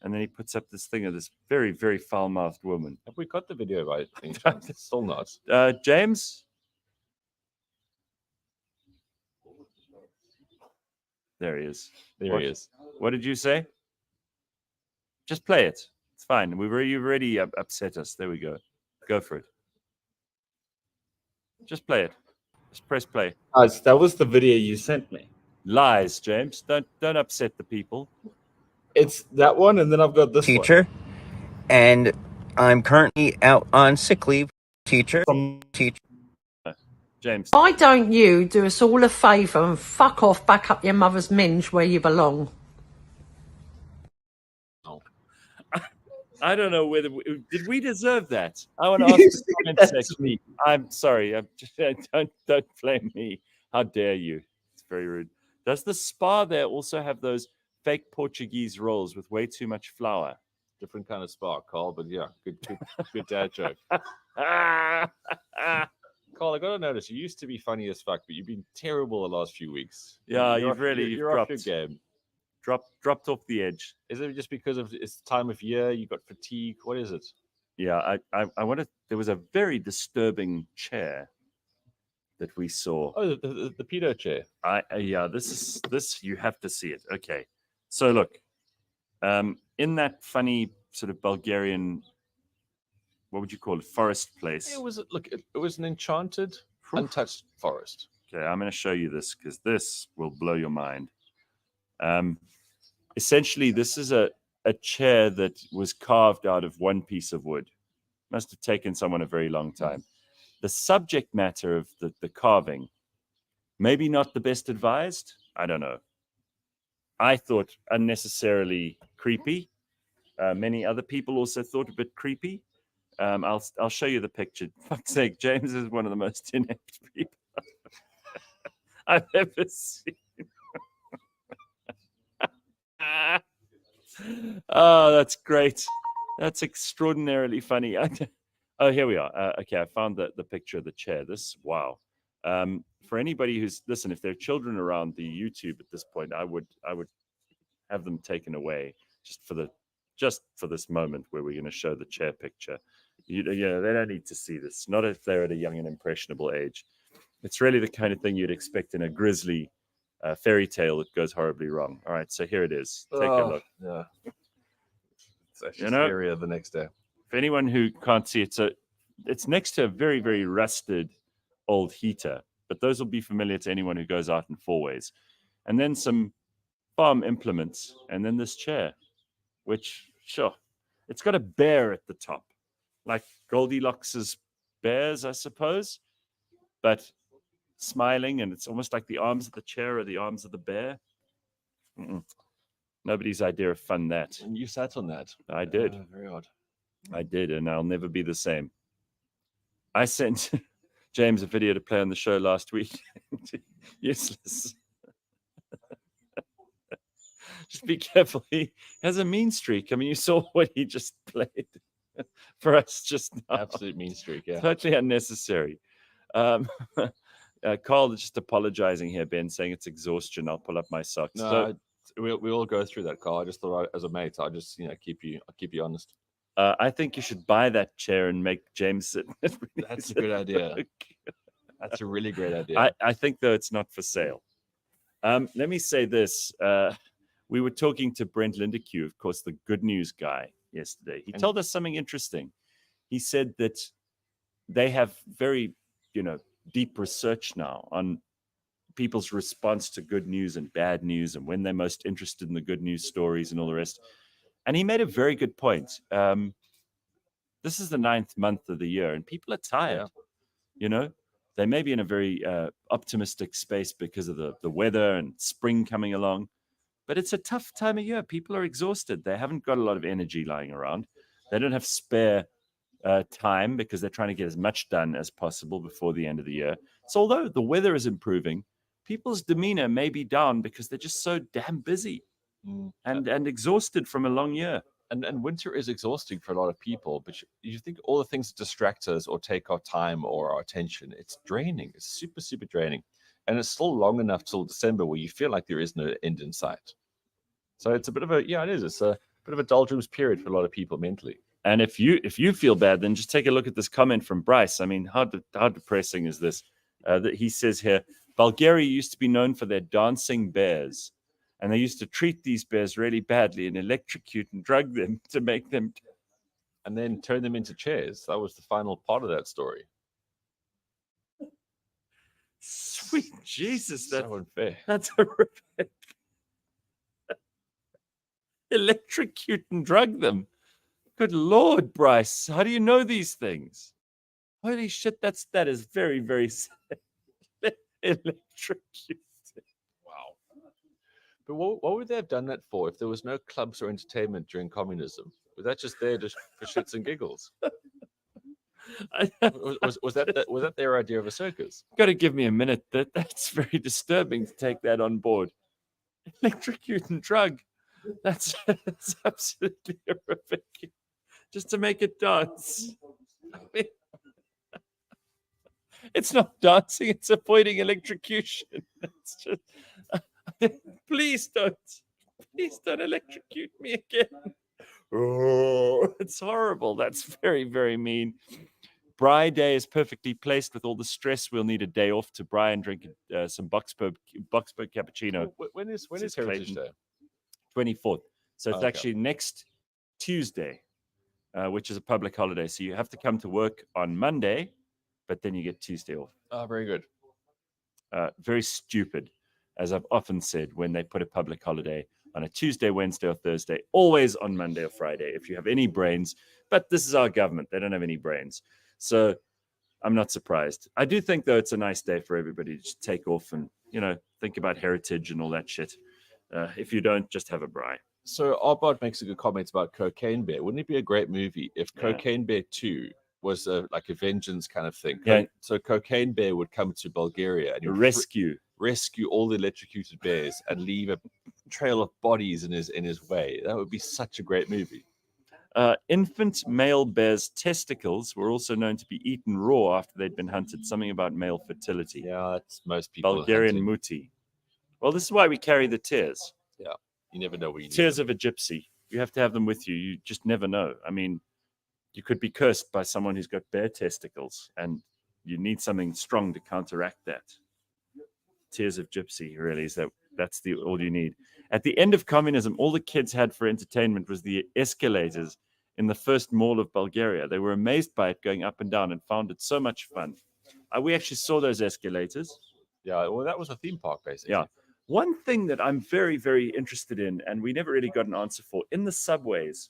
And then he puts up this thing of this very, very foul-mouthed woman.
Have we got the video by any chance? Still not.
James? There he is.
There he is.
What did you say? Just play it. It's fine. You've already upset us. There we go. Go for it. Just play it. Just press play.
That was the video you sent me.
Lies, James. Don't upset the people.
It's that one, and then I've got this
teacher, and I'm currently out on sick leave. Teacher.
James.
Why don't you do us all a favour and fuck off back up your mother's minge where you belong?
I don't know whether did we deserve that. I want to ask the comment section. I'm sorry. Don't blame me. How dare you? It's very rude. Does the spa there also have those fake Portuguese rolls with way too much flour?
Different kind of spa, Carl, but yeah, good dad joke. Carl, I gotta notice, you used to be funny as fuck, but you've been terrible the last few weeks.
Yeah,
you're
dropped
off your game.
Dropped off the edge.
Is it just because of it's time of year? You got fatigue? What is it?
Yeah, I wanted. There was a very disturbing chair that we saw.
Oh, the pedo chair.
Yeah, this you have to see it. Okay, so look, in that funny sort of Bulgarian, what would you call it, forest place?
It was an enchanted, untouched forest.
Okay, I'm going to show you this because this will blow your mind. Essentially, this is a chair that was carved out of one piece of wood. Must have taken someone a very long time. The subject matter of the carving, maybe not the best advised. I don't know. I thought unnecessarily creepy. Many other people also thought a bit creepy. I'll show you the picture. For fuck's sake, James is one of the most inept people I've ever seen. Oh, that's great. That's extraordinarily funny. Oh, here we are. Okay, I found the picture of the chair. Wow. For anybody who's listen, if there are children around the YouTube at this point, I would have them taken away just for this moment where we're going to show the chair picture. They don't need to see this. Not if they're at a young and impressionable age. It's really the kind of thing you'd expect in a grisly fairy tale that goes horribly wrong. All right, so here it is. Take a look.
Yeah. It's actually scarier the next day.
For anyone who can't see it, it's next to a very, very rusted old heater, but those will be familiar to anyone who goes out in four-ways. And then some farm implements, and then this chair, which, sure, it's got a bear at the top, like Goldilocks's bears, I suppose, but smiling, and it's almost like the arms of the chair are the arms of the bear. Nobody's idea of fun that.
And you sat on that.
I did.
Very odd.
I did, and I'll never be the same. I sent James a video to play on the show last week. Useless. Just be careful. He has a mean streak. I mean, you saw what he just played for us just now.
Absolute mean streak, yeah.
Totally unnecessary. Carl is just apologizing here, Ben, saying it's exhaustion. I'll pull up my socks.
No,
So,
we all go through that, Carl. I just thought, as a mate, I'll just keep you honest.
I think you should buy that chair and make James sit.
That's a good idea. That's a really great idea.
I think, though, it's not for sale. Let me say this. We were talking to Brent Lindeque, of course, the good news guy, yesterday. He told us something interesting. He said that they have very, deep research now on people's response to good news and bad news and when they're most interested in the good news stories and all the rest. And he made a very good point. This is the 9th month of the year and people are tired. They may be in a very optimistic space because of the weather and spring coming along, but it's a tough time of year. People are exhausted. They haven't got a lot of energy lying around. They don't have spare time because they're trying to get as much done as possible before the end of the year. So although the weather is improving, people's demeanor may be down because they're just so damn busy and exhausted from a long year.
And winter is exhausting for a lot of people, but you think all the things that distract us or take our time or our attention, it's draining. It's super, super draining. And it's still long enough till December where you feel like there is no end in sight. So it's a bit of it is. It's a bit of a doldrums period for a lot of people mentally.
And if you feel bad, then just take a look at this comment from Bryce. I mean, how depressing is this? That he says here, Bulgaria used to be known for their dancing bears. And they used to treat these bears really badly and electrocute and drug them to make them...
And then turn them into chairs. That was the final part of that story.
Sweet Jesus.
So unfair.
That's horrific. Electrocute and drug them. Good Lord, Bryce. How do you know these things? Holy shit, that is very, very sad. Electrocute.
But what would they have done that for if there was no clubs or entertainment during communism? Was that just there just for shits and giggles? was that their idea of a circus?
Got to give me a minute. That's very disturbing to take that on board. Electrocute and drug. That's absolutely horrific. Just to make it dance. I mean, it's not dancing, it's avoiding electrocution. It's just... Please don't electrocute me again. Oh, it's horrible. That's very, very mean. Braai Day is perfectly placed with all the stress. We'll need a day off to braai and drink some Boxberg cappuccino.
When is Heritage Day?
24th. So it's
Okay.
actually next Tuesday, which is a public holiday. So you have to come to work on Monday, but then you get Tuesday off.
Oh, very good.
Very stupid. As I've often said, when they put a public holiday on a Tuesday, Wednesday, or Thursday, always on Monday or Friday, if you have any brains. But this is our government. They don't have any brains. So I'm not surprised. I do think, though, it's a nice day for everybody to just take off and, think about heritage and all that shit. If you don't, just have a braai.
So Arbad makes a good comment about Cocaine Bear. Wouldn't it be a great movie if Cocaine Bear 2 was like a vengeance kind of thing?
Yeah.
So Cocaine Bear would come to Bulgaria and he would rescue all the electrocuted bears and leave a trail of bodies in his way. That would be such a great movie.
Infant male bears' testicles were also known to be eaten raw after they'd been hunted. Something about male fertility.
Yeah, that's most people.
Bulgarian muti. Well, this is why we carry the tears.
Yeah, you never know where you need
Tears
them.
of a gypsy. You have to have them with you. You just never know. I mean, you could be cursed by someone who's got bear testicles, and you need something strong to counteract that. Tears of gypsy, really, is that's all you need. At the end of communism, all the kids had for entertainment was the escalators in the first mall of Bulgaria. They were amazed by it going up and down and found it so much fun. We actually saw those escalators.
Yeah, well, that was a theme park, basically.
Yeah. One thing that I'm very, very interested in, and we never really got an answer for, in the subways,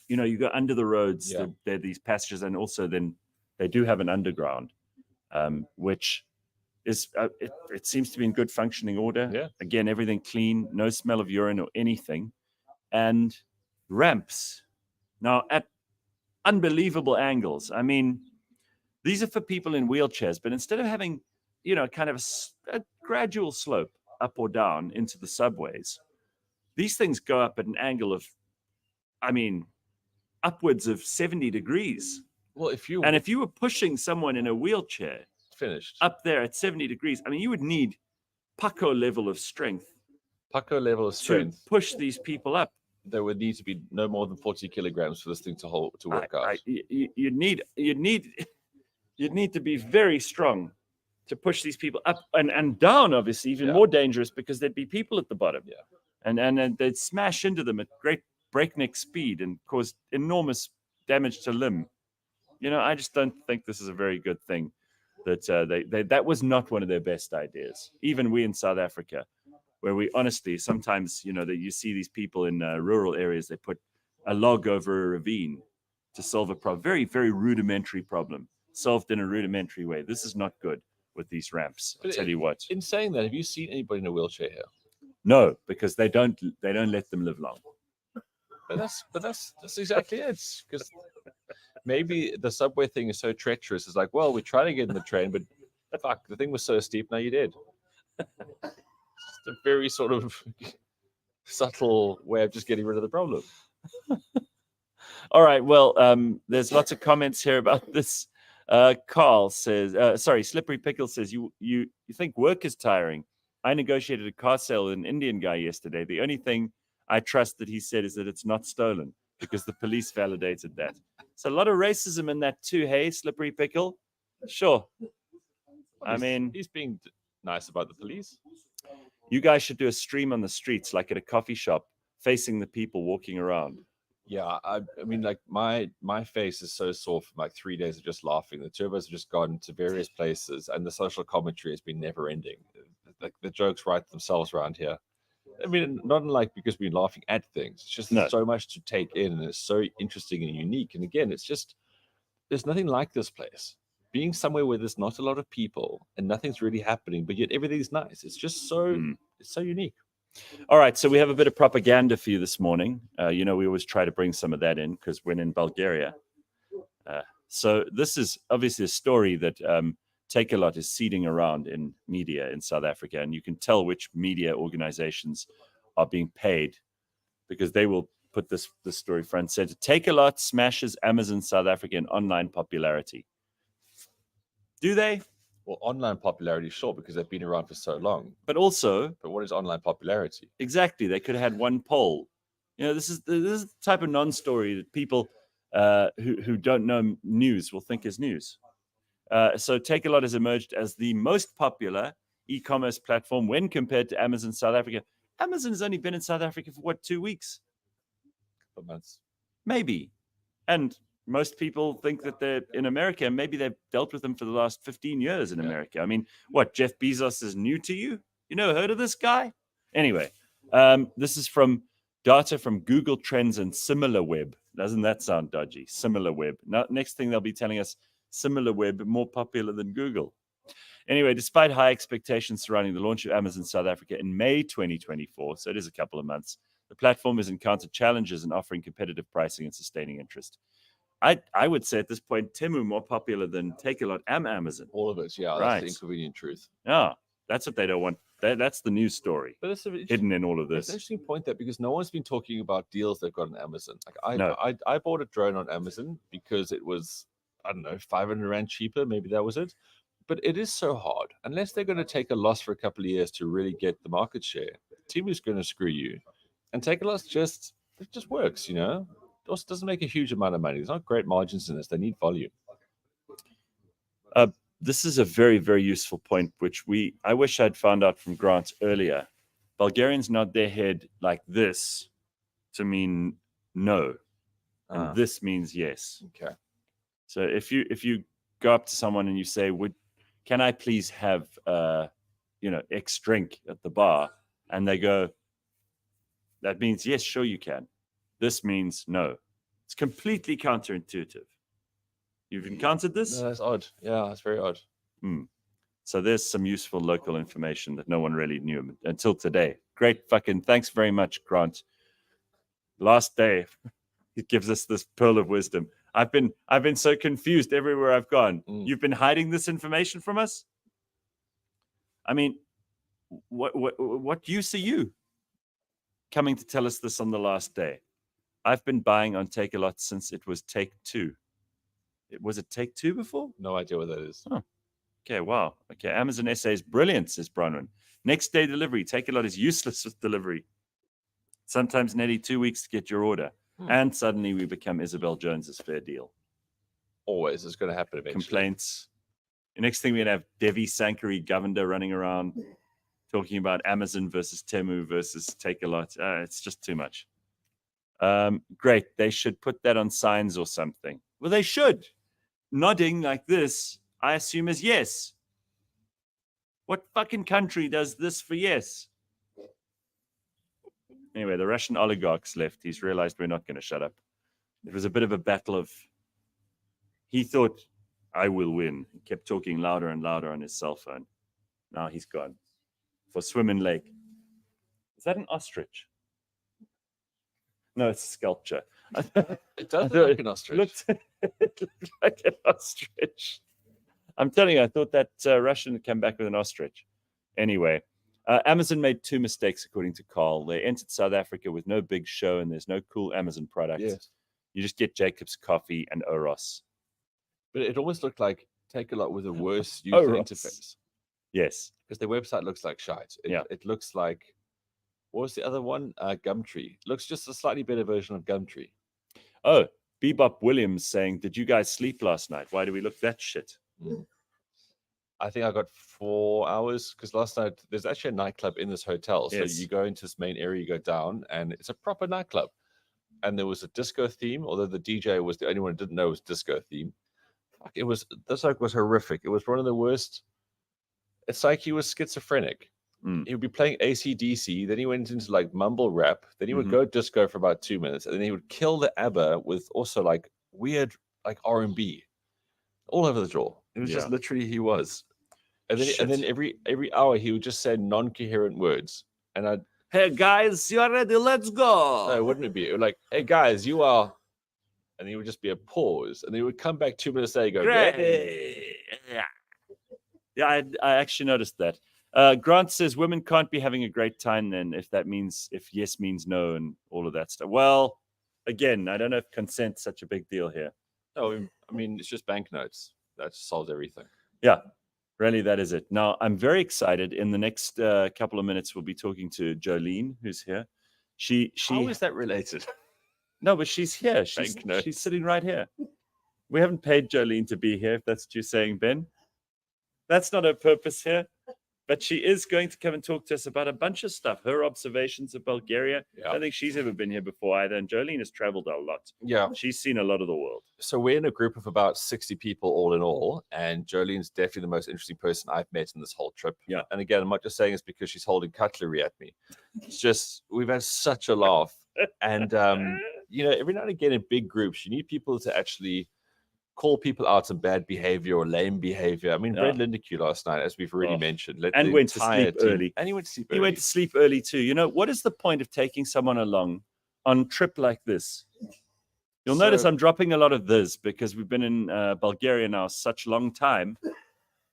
you go under the roads,
Yeah.
there are these passages, and also then they do have an underground, which is, it seems to be in good functioning order.
Yeah.
Again, everything clean, no smell of urine or anything. And ramps, now at unbelievable angles. I mean, these are for people in wheelchairs, but instead of having, kind of a gradual slope up or down into the subways, these things go up at an angle of, upwards of 70 degrees.
Well, if you
And if you were pushing someone in a wheelchair,
finished.
up there at 70 degrees. I mean, you would need Paco level of strength
Paco level of strength.
to push these people up.
There would need to be no more than 40 kilograms for this thing to work out.
You'd need to be very strong to push these people up and down. Obviously, even more dangerous because there'd be people at the bottom.
Yeah,
and they'd smash into them at great breakneck speed and cause enormous damage to limb. I just don't think this is a very good thing. That was not one of their best ideas. Even we in South Africa, where we honestly sometimes, that you see these people in rural areas, they put a log over a ravine to solve a problem. Very, very rudimentary problem solved in a rudimentary way. This is not good with these ramps. I'll tell you what.
In saying that, have you seen anybody in a wheelchair here?
No, because they don't let them live long.
But that's exactly it. Because maybe the subway thing is so treacherous. It's like, well, we're trying to get in the train, but fuck, the thing was so steep. Now you're dead. It's a very sort of subtle way of just getting rid of the problem.
All right. Well, there's lots of comments here about this. Carl says, Slippery Pickle says, you think work is tiring. I negotiated a car sale with an Indian guy yesterday. The only thing I trust that he said is that it's not stolen because the police validated that. So a lot of racism in that too. Hey, Slippery Pickle. Sure. I mean,
he's being nice about the police.
You guys should do a stream on the streets, like at a coffee shop, facing the people walking around.
Yeah, I mean, like my face is so sore from like 3 days of just laughing. The two of us have just gone to various places, and the social commentary has been never ending. Like the jokes write themselves around here. I mean, not unlike because we've been laughing at things. It's just so much to take in, and it's so interesting and unique. And again, it's just there's nothing like this place. Being somewhere where there's not a lot of people and nothing's really happening, but yet everything's nice. It's just it's so unique.
All right, so we have a bit of propaganda for you this morning. We always try to bring some of that in because we're in Bulgaria. So this is obviously a story that Take-A-Lot is seeding around in media in South Africa, and you can tell which media organizations are being paid because they will put this story front center. Take-A-Lot smashes Amazon South Africa in online popularity. Do they?
Well, online popularity, sure, because they've been around for so long.
But
what is online popularity?
Exactly. They could have had one poll. This is the type of non-story that people who don't know news will think is news. So Take-A-Lot has emerged as the most popular e-commerce platform when compared to Amazon South Africa. Amazon has only been in South Africa for 2 weeks?
For months.
Maybe. And most people think that they're in America, and maybe they've dealt with them for the last 15 years in America. I mean, Jeff Bezos is new to you? You never heard of this guy? Anyway, this is from data from Google Trends and SimilarWeb. Doesn't that sound dodgy? SimilarWeb. Now, next thing they'll be telling us SimilarWeb more popular than Google. Anyway, despite high expectations surrounding the launch of Amazon South Africa in May 2024, so it is a couple of months, the platform has encountered challenges in offering competitive pricing and sustaining interest. I would say at this point, Temu more popular than Take-A-Lot and Amazon.
All of it, yeah. Right. That's the inconvenient truth.
Yeah, that's what they don't want. That's the news story.
But it's
hidden in all of this.
It's an interesting point there because no one's been talking about deals they've got on Amazon. Like I bought a drone on Amazon because it was, I don't know, 500 Rand cheaper. Maybe that was it. But it is so hard. Unless they're going to take a loss for a couple of years to really get the market share, Temu's going to screw you. And Take-A-Lot just works, It also doesn't make a huge amount of money. There's not great margins in this. They need volume.
This is a very, very useful point, which I wish I'd found out from Grant earlier. Bulgarians nod their head like this to mean no, and this means yes.
Okay.
So if you go up to someone and you say, can I please have X drink at the bar? And they go, that means yes, sure you can. This means no. It's completely counterintuitive. You've encountered this?
No, that's odd. Yeah, that's very odd.
So there's some useful local information that no one really knew until today. Great fucking thanks very much, Grant. Last day, it gives us this pearl of wisdom. I've been so confused everywhere I've gone. You've been hiding this information from us? I mean, what use are you coming to tell us this on the last day? I've been buying on Take-A-Lot since it was Take-Two. Was it Take-Two before?
No idea what that is.
Oh. Okay, wow. Okay, Amazon SA is brilliant, says Bronwyn. Next day delivery. Take a lot is useless with delivery. Sometimes nearly 2 weeks to get your order. And suddenly we become Isabel Jones's fair deal.
Always, it's going to happen eventually.
Complaints. The next thing we're going to have Devi Sankari Governor running around talking about Amazon versus Temu versus Take a Lot. It's just too much. Great. They should put that on signs or something. Well, they should. Nodding like this, I assume, is yes. What fucking country does this for yes? Anyway, the Russian oligarch's left. He's realized we're not going to shut up. It was a bit of a battle of... He thought, I will win. He kept talking louder and louder on his cell phone. Now he's gone. For Swimmin' Lake. Is that an ostrich? No, it's a sculpture.
It does look like an ostrich.
It looked like an ostrich. I'm telling you, I thought that Russian would come back with an ostrich. Anyway, Amazon made 2 mistakes, according to Carl. They entered South Africa with no big show, and there's no cool Amazon products.
Yes.
You just get Jacob's Coffee and Oros.
But it almost looked like Take a Lot with a worse user
Oros.
interface.
Yes.
Because their website looks like shite. It looks like, what was the other one? Gumtree. Looks just a slightly better version of Gumtree.
Oh, Bebop Williams saying, did you guys sleep last night? Why do we look that shit?
I think I got 4 hours because last night there's actually a nightclub in this hotel. So
Yes.
you go into this main area, you go down, and it's a proper nightclub. And there was a disco theme, although the DJ was the only one who didn't know it was disco theme. Fuck, this like was horrific. It was one of the worst. It's like he was schizophrenic. He would be playing AC/DC, then he went into like mumble rap, then he would go disco for about 2 minutes, and then he would kill the ABBA with also like weird like R&B all over the draw. It was just literally he was. And then every hour he would just say non-coherent words. And I'd,
hey guys, you are ready? Let's go.
no, wouldn't it be? It would like, hey guys, you are, and he would just be a pause, and he would come back 2 minutes later, go,
Great. Yeah, I actually noticed that. Grant says women can't be having a great time then if yes means no and all of that stuff. Well, again, I don't know if consent's such a big deal here.
No, I mean, it's just banknotes. That solves everything.
Yeah, really, that is it. Now, I'm very excited. In the next couple of minutes, we'll be talking to Jolene, who's here.
How is that related?
No, but she's here. She's sitting right here. We haven't paid Jolene to be here, if that's what you're saying, Ben. That's not her purpose here. But she is going to come and talk to us about a bunch of stuff. Her observations of Bulgaria. Yeah. I don't think she's ever been here before either. And Jolene has traveled a lot.
Yeah.
She's seen a lot of the world.
So we're in a group of about 60 people all in all. And Jolene's definitely the most interesting person I've met in this whole trip.
Yeah.
And again, I'm not just saying it's because she's holding cutlery at me. It's just, we've had such a laugh. And, every now and again in big groups, you need people to actually call people out on bad behavior or lame behavior. I mean, Brad Lindeque last night, as we've already mentioned,
and went to sleep early.
And he went to sleep early.
He went to sleep early too. You know, what is the point of taking someone along on a trip like this? You'll notice I'm dropping a lot of this because we've been in Bulgaria now such a long time.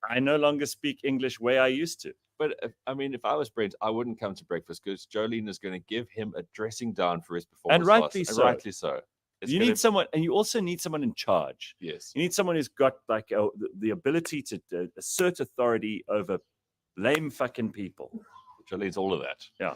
I no longer speak English way I used to.
But if I was Brent, I wouldn't come to breakfast because Jolene is going to give him a dressing down for his performance.
And rightly so.
Rightly so.
You need someone, and you also need someone in charge.
Yes.
You need someone who's got like the ability to assert authority over lame fucking people.
Jolene's all of that.
Yeah.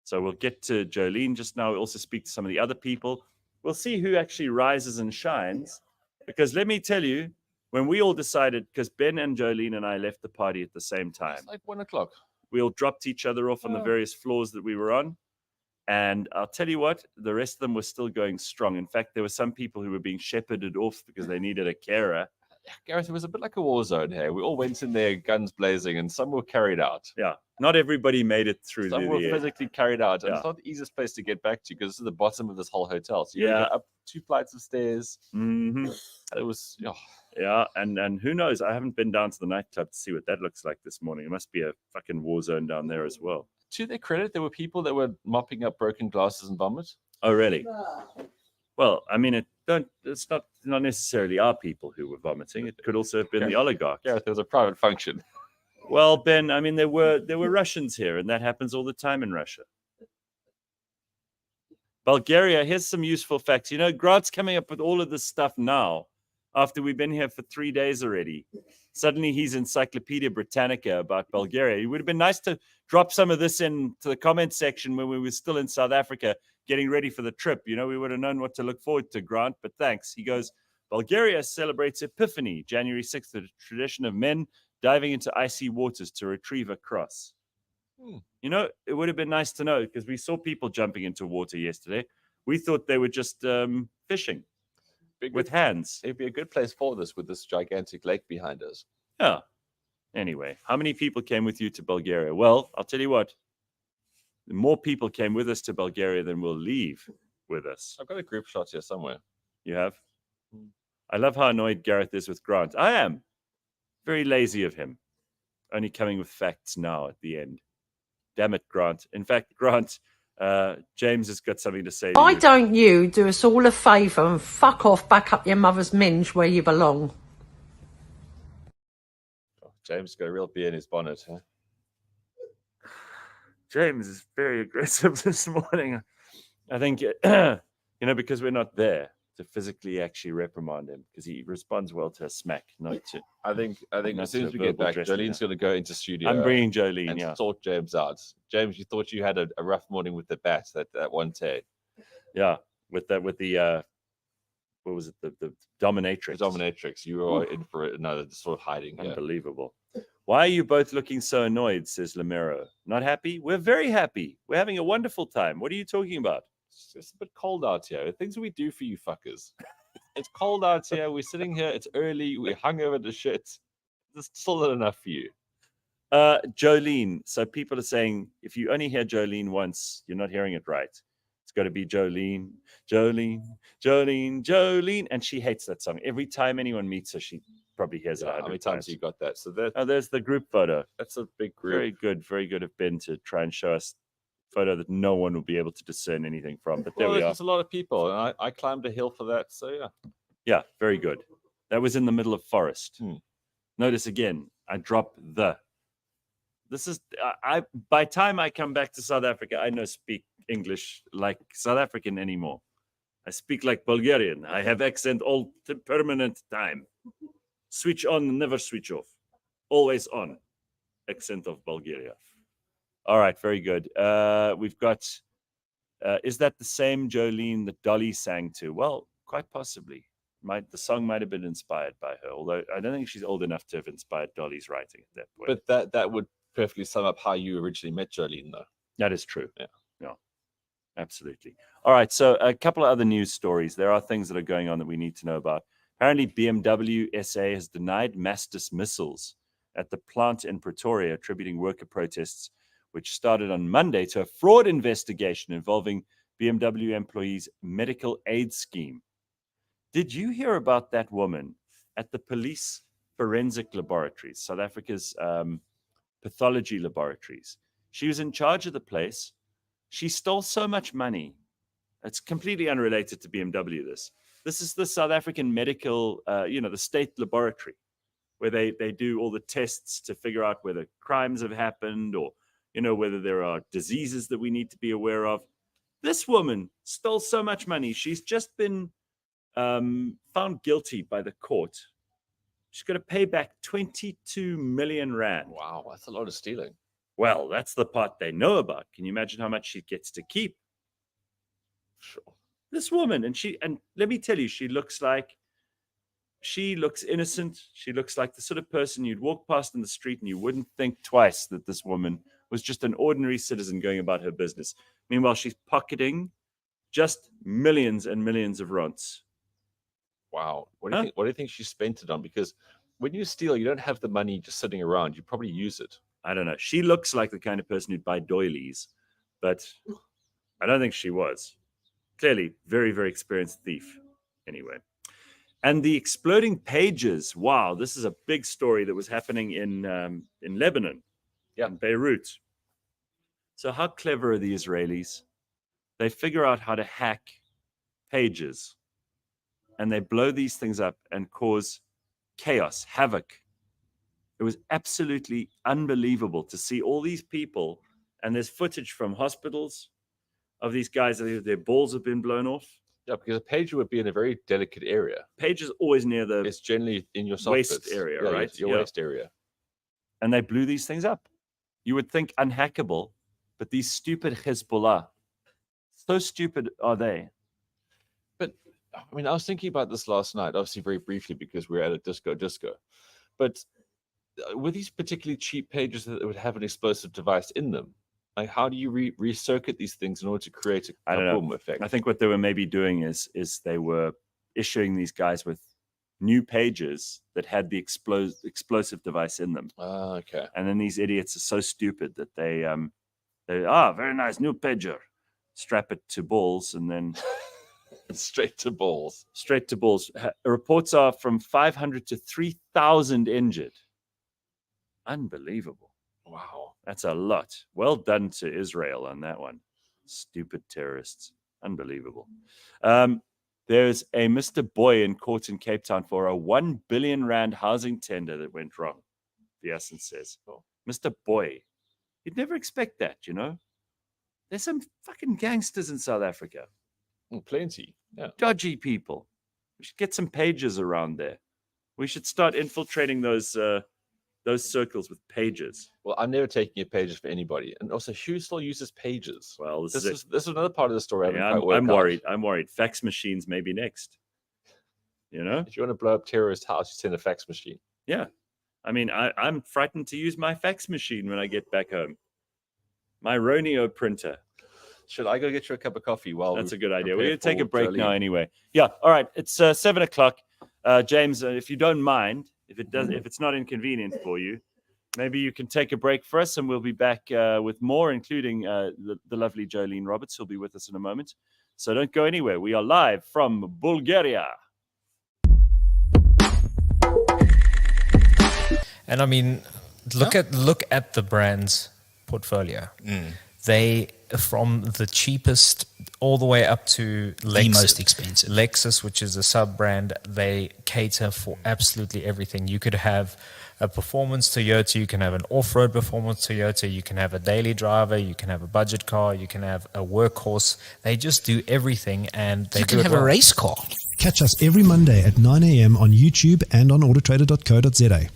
So we'll get to Jolene just now. We'll also speak to some of the other people. We'll see who actually rises and shines. Because let me tell you, when we all decided, because Ben and Jolene and I left the party at the same time.
It's like 1 o'clock.
We all dropped each other off on the various floors that we were on. And I'll tell you what, the rest of them were still going strong. In fact, there were some people who were being shepherded off because they needed a carer.
Gareth, it was a bit like a war zone here. We all went in there, guns blazing, and some were carried out.
Yeah, not everybody made it through.
Some were physically carried out. And
Yeah.
it's not the easiest place to get back to because this is the bottom of this whole hotel. So you
Yeah.
go up 2 flights of stairs.
Mm-hmm.
And it was,
Yeah, and who knows? I haven't been down to the nightclub to see what that looks like this morning. It must be a fucking war zone down there as well.
To their credit, there were people that were mopping up broken glasses and vomit.
Oh, really? Well, I mean, it's not necessarily our people who were vomiting. It could also have been the oligarchs.
Gareth, there was a private function.
Well, Ben, I mean, there were Russians here, and that happens all the time in Russia. Bulgaria, here's some useful facts. You know, Grant's coming up with all of this stuff now. after we've been here for 3 days already. Suddenly he's Encyclopedia Britannica about Bulgaria. It would have been nice to drop some of this into the comment section when we were still in South Africa getting ready for the trip. You know, we would have known what to look forward to, Grant, but thanks. He goes, Bulgaria celebrates Epiphany, January 6th, the tradition of men diving into icy waters to retrieve a cross. You know, it would have been nice to know because we saw people jumping into water yesterday. We thought they were just fishing with hands.
It'd be a good place for this with this gigantic lake behind us.
Yeah. Anyway, how many people came with you to Bulgaria? Well, I'll tell you what. More people came with us to Bulgaria than will leave with us.
I've got a group shot here somewhere.
You have? I love how annoyed Gareth is with Grant. I am. Very lazy of him. Only coming with facts now at the end. Damn it, Grant. In fact, Grant, James has got something to say.
Why don't you do us all a favour and fuck off back up your mother's minge where you belong?
Oh, James got a real bee in his bonnet, huh?
James is very aggressive this morning. I think, because we're not there to physically actually reprimand him because he responds well to a smack, not to.
I think
not
as soon
to
as we
a
get
verbal
back,
dress
Jolene's
down.
going to go into studio.
I'm bringing Jolene,
and
yeah.
sort James out. James, you thought you had a rough morning with the bat that one day.
Yeah, with the what was it? The dominatrix.
The dominatrix. You were in for another sort of hiding. Yeah.
Unbelievable. Why are you both looking so annoyed? Says Lamero. Not happy? We're very happy. We're having a wonderful time. What are you talking about?
It's just a bit cold out here. Things we do for you fuckers. It's cold out here. We're sitting here. It's early. We're hungover to shit. There's still not enough for you.
Jolene. So people are saying if you only hear Jolene once, you're not hearing it right. It's got to be Jolene, Jolene, Jolene, Jolene. And she hates that song. Every time anyone meets her, she probably hears it.
How many times you got that? So
there's the group photo.
That's a big group.
Very good of Ben to try and show us a photo that no one will be able to discern anything from. But there we are.
There's a lot of people, and I climbed a hill for that. So yeah.
Yeah, very good. That was in the middle of forest. Notice again, I drop the. This is by time I come back to South Africa, I don't speak English like South African anymore. I speak like Bulgarian. I have accent all the permanent time. Switch on, never switch off. Always on. Accent of Bulgaria. All right, very good. We've got, is that the same Jolene that Dolly sang to? Well, quite possibly. The song might have been inspired by her, although I don't think she's old enough to have inspired Dolly's writing at that point.
But that would perfectly sum up how you originally met Jolene, though.
That is true.
Yeah.
Absolutely. All right, so a couple of other news stories. There are things that are going on that we need to know about. Apparently, BMW SA has denied mass dismissals at the plant in Pretoria, attributing worker protests, which started on Monday, to a fraud investigation involving BMW employees' medical aid scheme. Did you hear about that woman at the police forensic laboratories, South Africa's pathology laboratories? She was in charge of the place. She stole so much money. It's completely unrelated to BMW, This is the South African medical, the state laboratory, where they do all the tests to figure out whether crimes have happened or, whether there are diseases that we need to be aware of. This woman stole so much money. She's just been found guilty by the court. She's got to pay back 22 million rand.
Wow, that's a lot of stealing.
Well, that's the part they know about. Can you imagine how much she gets to keep?
Sure.
This woman, and let me tell you, she looks innocent. She looks like the sort of person you'd walk past in the street and you wouldn't think twice that this woman was just an ordinary citizen going about her business. Meanwhile, she's pocketing just millions and millions of rands.
Wow. What do you think she spent it on? Because when you steal, you don't have the money just sitting around. You probably use it.
I don't know. She looks like the kind of person who'd buy doilies, but I don't think she was. Clearly, very, very experienced thief. Anyway. And the exploding pages. Wow, this is a big story that was happening in Lebanon, in Beirut. So how clever are the Israelis? They figure out how to hack pages, and they blow these things up and cause chaos, havoc. It was absolutely unbelievable to see all these people, and there's footage from hospitals of these guys, their balls have been blown off.
Yeah, because a pager would be in a very delicate area.
Page is always near the
It's generally in your soft
waist
bits.
area,
Yeah,
right?
Your
Yeah.
waist area.
And they blew these things up. You would think unhackable, but these stupid Hezbollah, so stupid are they.
But I mean, I was thinking about this last night, obviously very briefly because we were at a disco. But with these particularly cheap pages that would have an explosive device in them, like how do you recircuit these things in order to create a boom effect?
I think what they were maybe doing is they were issuing these guys with new pages that had the explosive device in them.
Okay.
And then these idiots are so stupid that they very nice new pager, strap it to balls, and then
straight to balls.
Reports are from 500 to 3,000 injured. Unbelievable.
Wow.
That's a lot. Well done to Israel on that one. Stupid terrorists. Unbelievable. There's a Mr. Boy in court in Cape Town for a 1 billion rand housing tender that went wrong, Biasen says. Oh, Mr. Boy. You'd never expect that, you know? There's some fucking gangsters in South Africa.
Plenty. Yeah.
Dodgy people. We should get some pages around there. We should start infiltrating those circles with pages.
Well, I'm never taking a pages for anybody. And also, who still uses pages?
Well,
this is another part of the story.
I'm worried. I'm worried. Fax machines maybe next. You know?
If you want to blow up terrorist house, you send a fax machine.
Yeah. I mean, I'm frightened to use my fax machine when I get back home. My Roneo printer.
Should I go get you a cup of coffee?
That's a good idea. We're going to take a break
Jolene
now anyway. Yeah. All right. It's 7 o'clock. James, if you don't mind, if it's not inconvenient for you, maybe you can take a break for us and we'll be back with more, including the lovely Jolene Roberts, who'll be with us in a moment. So don't go anywhere. We are live from Bulgaria.
And I mean, look at the brand's portfolio. They, from the cheapest all the way up to Lexus,
the most expensive.
Lexus, which is a sub brand, they cater for absolutely everything. You could have a performance Toyota, you can have an off-road performance Toyota, you can have a daily driver, you can have a budget car, you can have a workhorse. They just do everything, and they
you can have a race car.
Catch us every Monday at 9 a.m. on YouTube and on autotrader.co.za.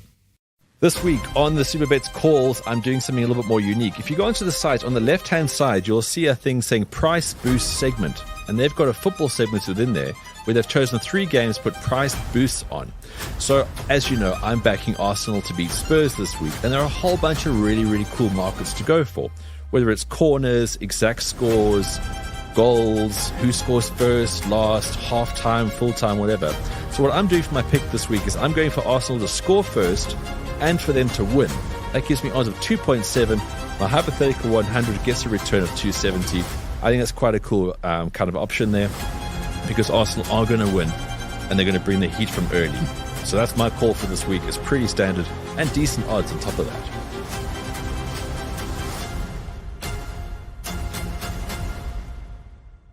This week on the Superbets calls, I'm doing something a little bit more unique. If you go onto the site, on the left-hand side, you'll see a thing saying Price Boost segment. And they've got a football segment within there where they've chosen 3 games to put price boosts on. So, as you know, I'm backing Arsenal to beat Spurs this week. And there are a whole bunch of really, really cool markets to go for. Whether it's corners, exact scores, goals, who scores first, last, half-time, full-time, whatever. So what I'm doing for my pick this week is I'm going for Arsenal to score first and for them to win. That gives me odds of 2.7. My hypothetical 100 gets a return of 270. I think that's quite a cool kind of option there because Arsenal are going to win and they're going to bring the heat from early. So that's my call for this week. It's pretty standard and decent odds on top of that.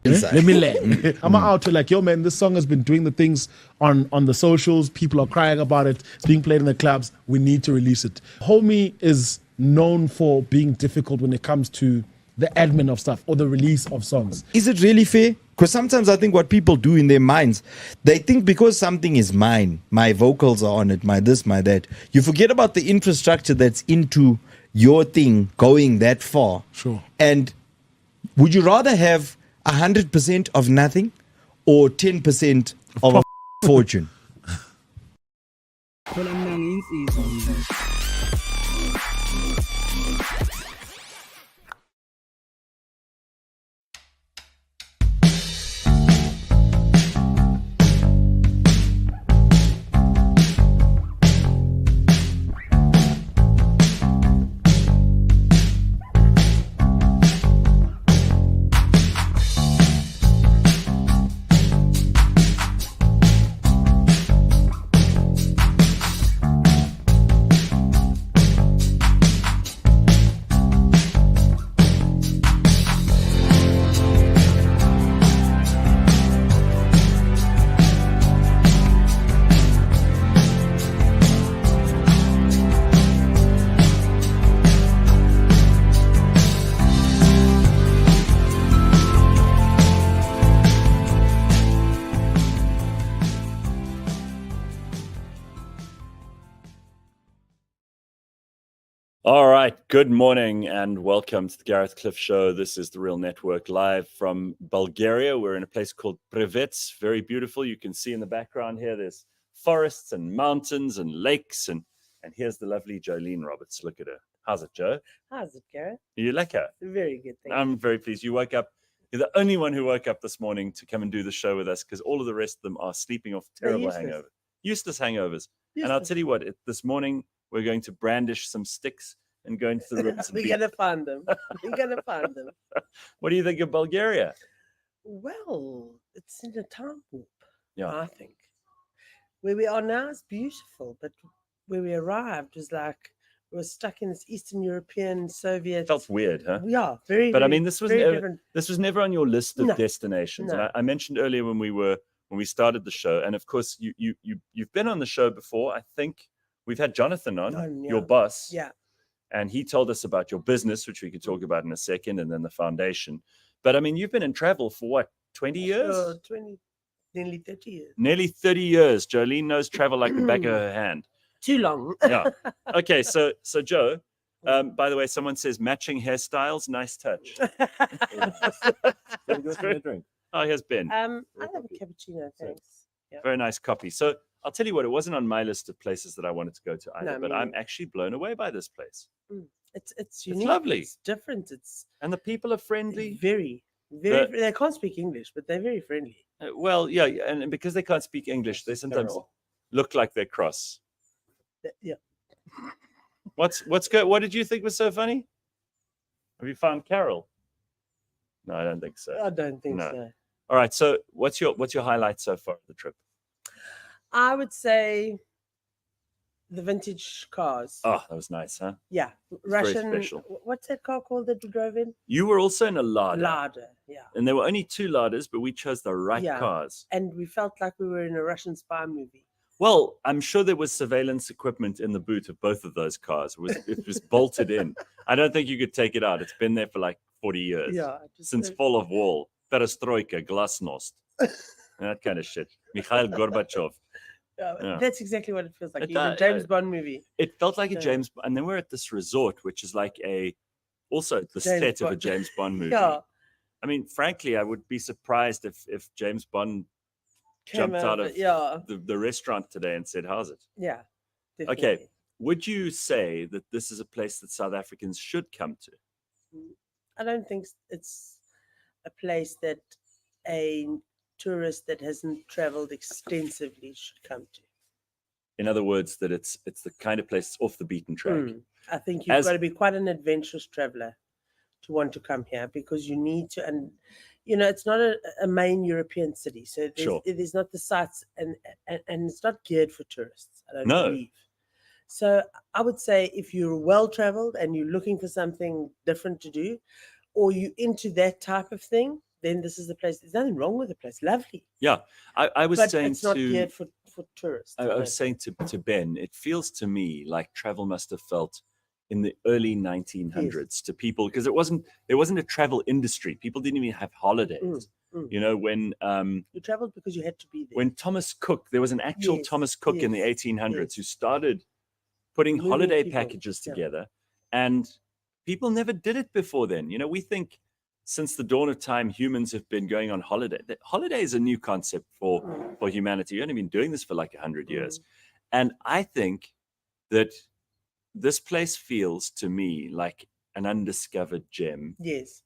Let me land. I'm out to like, yo, man, this song has been doing the things on the socials. People are crying about it. It's being played in the clubs. We need to release it. Homie is known for being difficult when it comes to the admin of stuff or the release of songs.
Is it really fair? Because sometimes I think what people do in their minds, they think because something is mine, my vocals are on it, my this, my that. You forget about the infrastructure that's into your thing going that far.
Sure.
And would you rather have 100% of nothing or 10% of a fortune?
All right. Good morning and welcome to the Gareth Cliff Show. This is the Real Network live from Bulgaria. We're in a place called Prevets. Very beautiful. You can see in the background here, there's forests and mountains and lakes. And here's the lovely Jolene Roberts. Look at her. How's it, Joe?
How's it, Gareth?
You like her?
Very good, thank you.
I'm very pleased. You woke up. You're the only one who woke up this morning to come and do the show with us because all of the rest of them are sleeping off terrible hangovers. Useless hangovers. And I'll tell you what, this morning we're going to brandish some sticks and go into the rooms.
We're going to find them. We're going to find them.
What do you think of Bulgaria?
Well, it's in a time warp,
Yeah.
I think. Where we are now is beautiful, but where we arrived was like we were stuck in this Eastern European Soviet.
Felt weird, huh?
Yeah, very.
But
very,
I mean, this was never on your list of destinations.
No.
And I mentioned earlier when we started the show, and of course you've been on the show before. I think we've had Jonathan on, your boss.
Yeah.
And he told us about your business, which we could talk about in a second, and then the foundation. But I mean, you've been in travel for what, 20 years?
20, nearly 30 years.
Nearly 30 years. Jolene knows travel like the back of her hand.
Too long.
Yeah. Okay, so Joe, by the way, someone says matching hairstyles, nice touch. Oh, here's Ben.
I have a cappuccino, thanks. Yeah.
Very nice copy. So I'll tell you what, it wasn't on my list of places that I wanted to go to either,
No,
but
me
I'm
neither.
actually blown away by this place.
It's unique.
lovely.
It's different.
And the people are friendly.
Very. They can't speak English, but they're very friendly.
Well, yeah, and because they can't speak English, they sometimes look like they're cross.
Yeah.
What's good? What did you think was so funny? Have you found Carol? No, I don't think so.
I don't think so.
All right. So what's your highlight so far of the trip?
I would say the vintage cars.
Oh, that was nice, huh?
Yeah.
Very
Russian.
special.
What's that car called that we drove in?
You were also in a Lada.
Lada, yeah.
And there were only 2 Ladas, but we chose the right cars.
And we felt like we were in a Russian spy movie.
Well, I'm sure there was surveillance equipment in the boot of both of those cars. It was bolted in. I don't think you could take it out. It's been there for like 40 years.
Yeah.
Since fall of wall, perestroika, glasnost, that kind of shit. Mikhail Gorbachev.
Yeah. That's exactly what it feels like.
It
A James Bond movie.
It felt like a James, and then we're at this resort, which is like also the set of a James Bond movie.
Yeah.
I mean, frankly, I would be surprised if James Bond jumped out of the restaurant today and said, "How's it?"
Yeah.
Definitely. Okay.
definitely.
Would you say that this is a place that South Africans should come to?
I don't think it's a place that a tourist that hasn't traveled extensively should come to.
In other words, that it's the kind of place that's off the beaten track.
I think you've got to be quite an adventurous traveler to want to come here because you need to, and it's not a main European city, so there's not the sites, and it's not geared for tourists. I don't believe. So I would say if you're well traveled and you're looking for something different to do, or you into that type of thing, then this is the place. There's nothing wrong with the place. Lovely.
Yeah, I was saying
it's not geared for tourists.
I was saying to Ben, it feels to me like travel must have felt in the early 1900s to people, because there wasn't a travel industry. People didn't even have holidays. When
you traveled because you had to be there.
When Thomas Cook, there was an actual Thomas Cook in the 1800s who started putting holiday packages together, and people never did it before then. We think since the dawn of time, humans have been going on holiday. Holiday is a new concept for humanity. We've only been doing this for like 100 years. And I think that this place feels to me like an undiscovered gem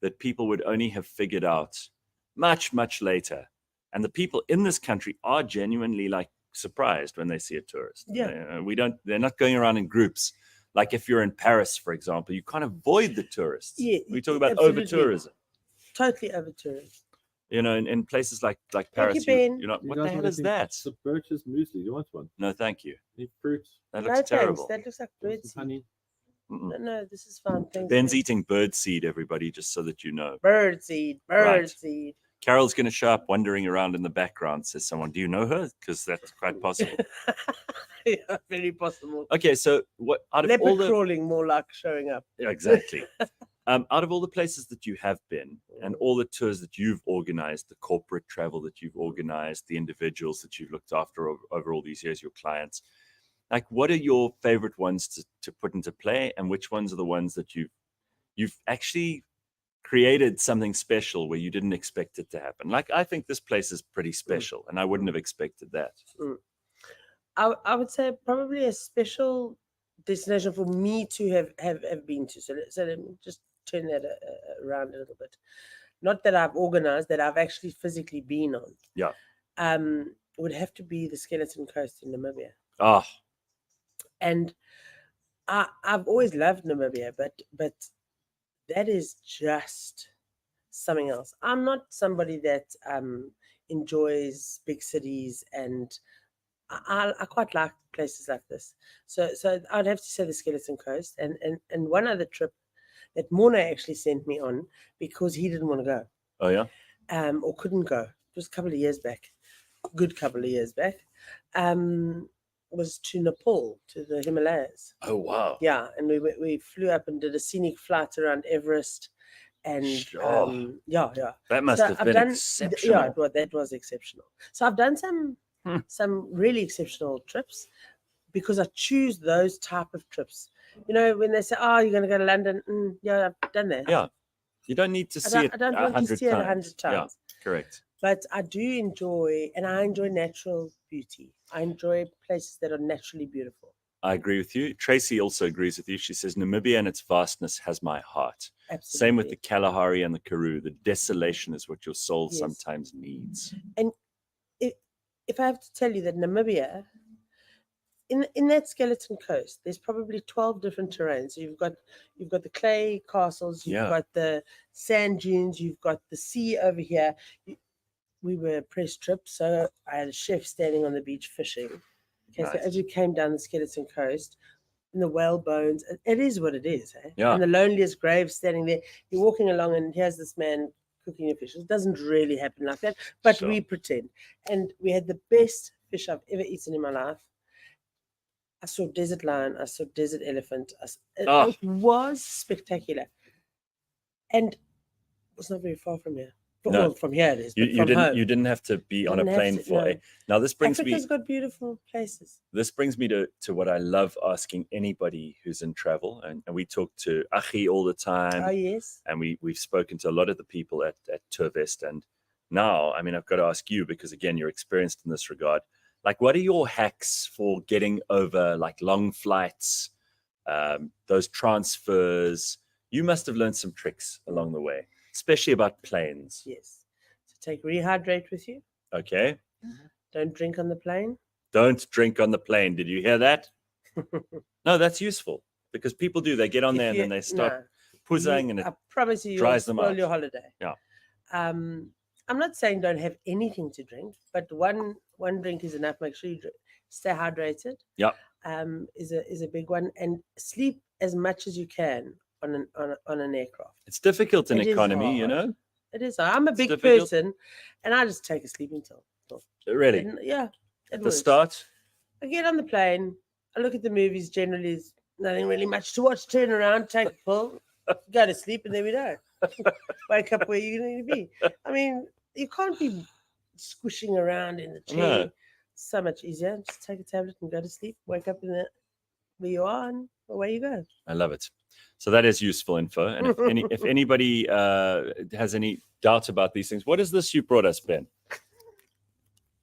that people would only have figured out much, much later. And the people in this country are genuinely like surprised when they see a tourist.
Yeah.
They're not going around in groups. Like if you're in Paris, for example, you can't avoid the tourists.
Yeah,
we talk about
absolutely.
over-tourism.
Totally over-tourism.
In places like Paris, you're not. What the hell is that?
The Birch's muesli. You want one?
No, thank you.
Need fruit?
That looks terrible.
Thanks. That looks like birdseed.
Honey.
No, this is fine. Thanks.
Ben's eating birdseed, everybody, just so that you know.
Birdseed. Birdseed.
Carol's going to show up wandering around in the background, says someone. Do you know her? Because that's quite possible.
Yeah, very possible.
Okay, so what out of
Leopard
all the
crawling, more like showing up.
Yeah, exactly. Out of all the places that you have been and all the tours that you've organized, the corporate travel that you've organized, the individuals that you've looked after over all these years, your clients, Like, what are your favorite ones to put into play, and which ones are the ones that you've actually created something special where you didn't expect it to happen? Like, I think this place is pretty special, and I wouldn't have expected that.
I would say probably a special destination for me to have been to. So let me just turn that around a little bit. Not that I've organized, that I've actually physically been on.
Yeah.
Would have to be the Skeleton Coast in Namibia.
Oh.
And I've always loved Namibia, but that is just something else. I'm not somebody that enjoys big cities, and I quite like places like this. So I'd have to say the Skeleton Coast, and one other trip that Morna actually sent me on because he didn't want to go.
Oh yeah.
Or couldn't go. It was a couple of years back. Good couple of years back. Was to Nepal, to the Himalayas.
Oh wow.
Yeah, and we flew up and did a scenic flight around Everest, and yeah.
That must have been exceptional.
Yeah, that was exceptional. So I've done some really exceptional trips because I choose those type of trips. You know, when they say, "Oh, you're going to go to London," yeah, I've done that.
Yeah, you don't need to see it.
I don't want to see it 100 times.
Yeah, correct.
But I do enjoy, and I enjoy natural beauty. I enjoy places that are naturally beautiful.
I agree with you. Tracy also agrees with you. She says, Namibia and its vastness has my heart.
Absolutely.
Same with the Kalahari and the Karoo. The desolation is what your soul sometimes needs.
And if I have to tell you that Namibia, in that Skeleton Coast, there's probably 12 different terrains. So you've got the clay castles, you've got the sand dunes, you've got the sea over here. We were a press trip, so I had a chef standing on the beach fishing. Okay,
nice.
So as we came down the Skeleton Coast, in the whale bones, it is what it is. Eh?
Yeah.
And the loneliest grave standing there, you're walking along and here's this man cooking your fish. It doesn't really happen like that, but we pretend. And we had the best fish I've ever eaten in my life. I saw desert lion, I saw desert elephant. It was spectacular. And it was not very far from here. Well, from here it is.
You didn't have to be on a plane for it. Now this brings
Africa's got beautiful places.
This brings me to what I love asking anybody who's in travel, and we talk to Achi all the time.
Oh yes.
And we've spoken to a lot of the people at Tourvest, and now I mean I've got to ask you, because again you're experienced in this regard. Like, what are your hacks for getting over like long flights, those transfers? You must have learned some tricks along the way, especially about planes.
Yes. So take Rehydrate with you.
Okay.
Don't drink on the plane.
Don't drink on the plane. Did you hear that? No, that's useful because people do. They get on there and then they start puzzing, and it
I promise you,
dries them out.
Your holiday.
Yeah.
I'm not saying don't have anything to drink, but one drink is enough. Make sure you stay hydrated.
Yeah.
Is a big one, and sleep as much as you can on an aircraft.
It's difficult in economy, you know.
It is. I'm a big person, and I just take a sleeping pill.
Really?
Yeah.
At the start?
I get on the plane. I look at the movies. Generally, there's nothing really much to watch. Turn around, take a pill, go to sleep, and there we go. Wake up where you need to be. I mean, you can't be squishing around in the chair.
No.
So much easier. Just take a tablet and go to sleep. Wake up in where you are, and away you go.
I love it. So that is useful info. And if anybody has any doubts about these things, what is this you brought us, Ben?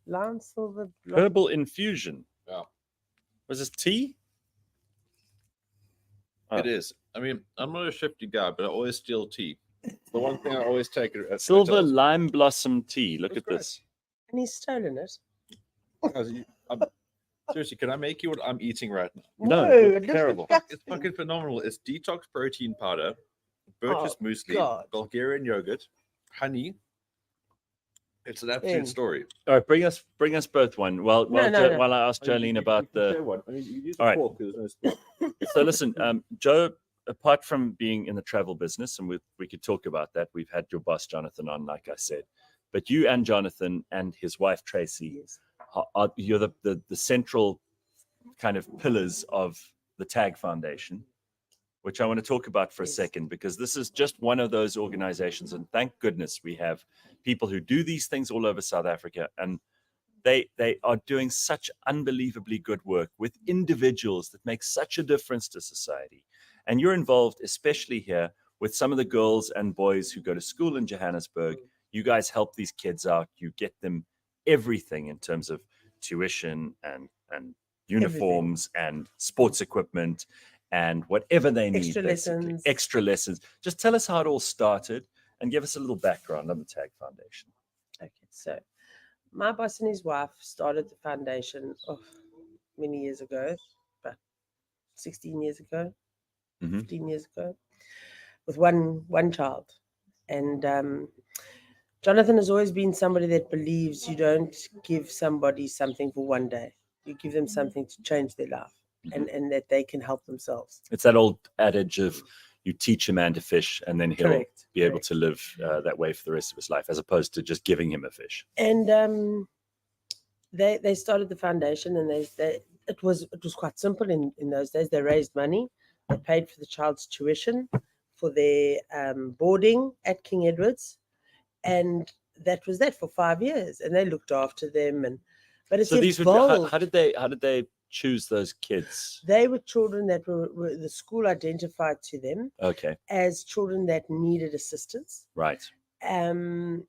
Lime silver
Herbal infusion.
Yeah.
Was this tea?
Oh. It is. I mean, I'm not a shifty guy, but I always steal tea. The one thing I always take at
silver
hotels.
lime blossom tea. Look at
great.
this.
And he's stolen it.
Seriously, can I make you what I'm eating right now?
No,
it's
terrible.
It's fucking phenomenal. It's detox protein powder, Birch's muesli,
God.
Bulgarian yogurt, honey. It's an absolute story.
All right, bring us both one. While I ask Jolene about the. All right. So listen, Joe. Apart from being in the travel business, and we could talk about that, we've had your boss Jonathan on, like I said, but you and Jonathan and his wife Tracy, you're the central kind of pillars of the TAG Foundation, which I want to talk about for a second, because this is just one of those organizations, and thank goodness we have people who do these things all over South Africa, and they are doing such unbelievably good work with individuals that make such a difference to society. And you're involved, especially here, with some of the girls and boys who go to school in Johannesburg. You guys help these kids out. You get them everything in terms of tuition and uniforms and sports equipment and whatever they need,
Extra
basically.
lessons.
Extra lessons. Just tell us how it all started and give us a little background on the TAG Foundation.
Okay, so my boss and his wife started the foundation many years ago, about 16 years ago, 15 years ago, with one child. And Jonathan has always been somebody that believes you don't give somebody something for one day. You give them something to change their life and that they can help themselves.
It's that old adage of you teach a man to fish and then he'll be able to live that way for the rest of his life, as opposed to just giving him a fish.
And they started the foundation, and it was quite simple in those days. They raised money, they paid for the child's tuition, for their boarding at King Edward's, and that was that for 5 years. And they looked after them, but it's
so these
evolved.
How did they choose those kids?
They were children that were the school identified to them as children that needed assistance.
Right.
In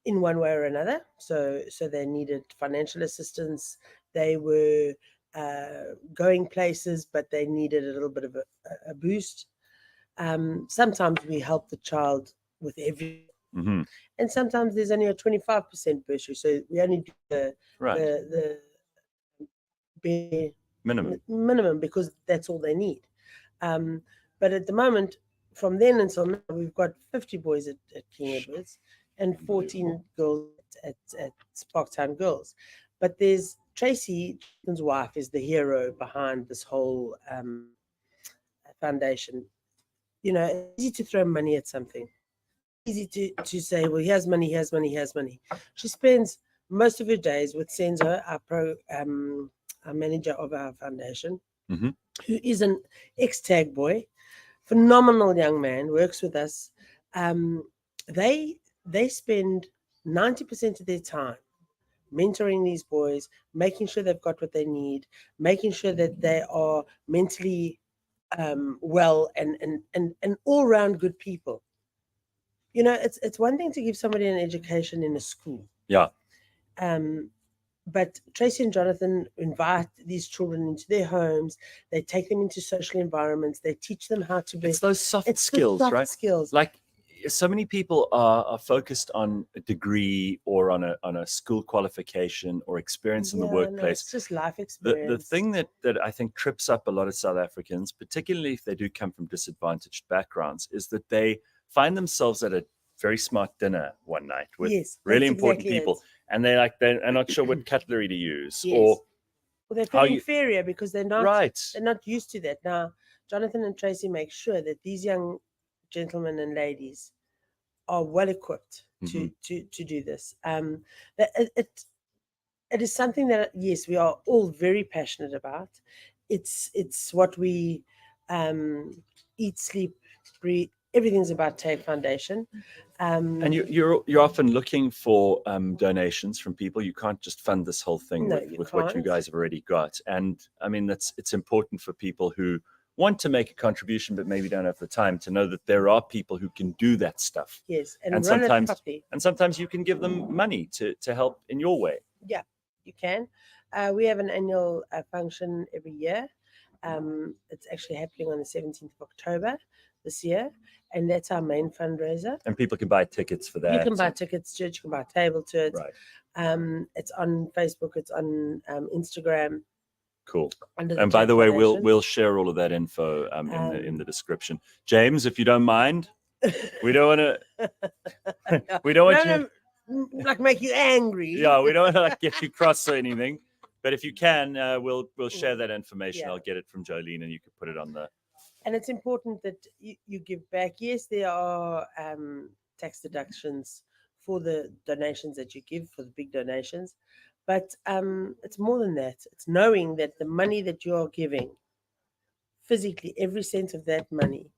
one way or another. So they needed financial assistance. They were going places, but they needed a little bit of a boost. Sometimes we help the child with everything. And sometimes there's only a 25% bursary. So we only do the bare minimum because that's all they need. But at the moment, from then until now, we've got 50 boys at King Edward's and 14 girls at Sparktown Girls. But there's Tracy, his wife, is the hero behind this whole foundation. You know, it's easy to throw money at something. Easy to say, well, here's money, here's money, here's money. She spends most of her days with Senzo, our manager of our foundation, who is an ex-tag boy, phenomenal young man, works with us. They spend 90% of their time mentoring these boys, making sure they've got what they need, making sure that they are mentally well and all-round good people. You know, it's one thing to give somebody an education in a school.
Yeah.
But Tracy and Jonathan invite these children into their homes. They take them into social environments. They teach them how to be.
It's those soft skills, right?
Skills.
Like so many people are focused on a degree or on a school qualification or experience in the workplace.
No, it's just life experience.
The thing that I think trips up a lot of South Africans, particularly if they do come from disadvantaged backgrounds, is that they find themselves at a very smart dinner one night with really important people. And they're not sure what cutlery to use, or
they're feeling inferior because they're not They're not used to that. Now, Jonathan and Tracy make sure that these young gentlemen and ladies are well equipped to do this. It is something that we are all very passionate about. It's what we eat, sleep, breathe. Everything's about TAG Foundation.
And you're often looking for donations from people. You can't just fund this whole thing with what you guys have already got. And I mean, it's important for people who want to make a contribution but maybe don't have the time to know that there are people who can do that stuff.
Yes, and
sometimes you can give them money to help in your way.
Yeah, you can. We have an annual function every year. It's actually happening on the 17th of October this year, and that's our main fundraiser.
And people can buy tickets for that.
You can buy tickets to it. You can buy a table to it.
Right.
It's on Facebook. It's on Instagram.
Cool. And by the way, we'll share all of that info in the description. James, if you don't mind, we don't want to. We don't want you
like make you angry.
Yeah, we don't want to get you cross or anything. But if you can, we'll share that information.
Yeah.
I'll get it from Jolene, and you can put it on the.
And it's important that you give back. Yes, there are tax deductions for the donations that you give, for the big donations. But it's more than that. It's knowing that the money that you are giving, physically, every cent of that money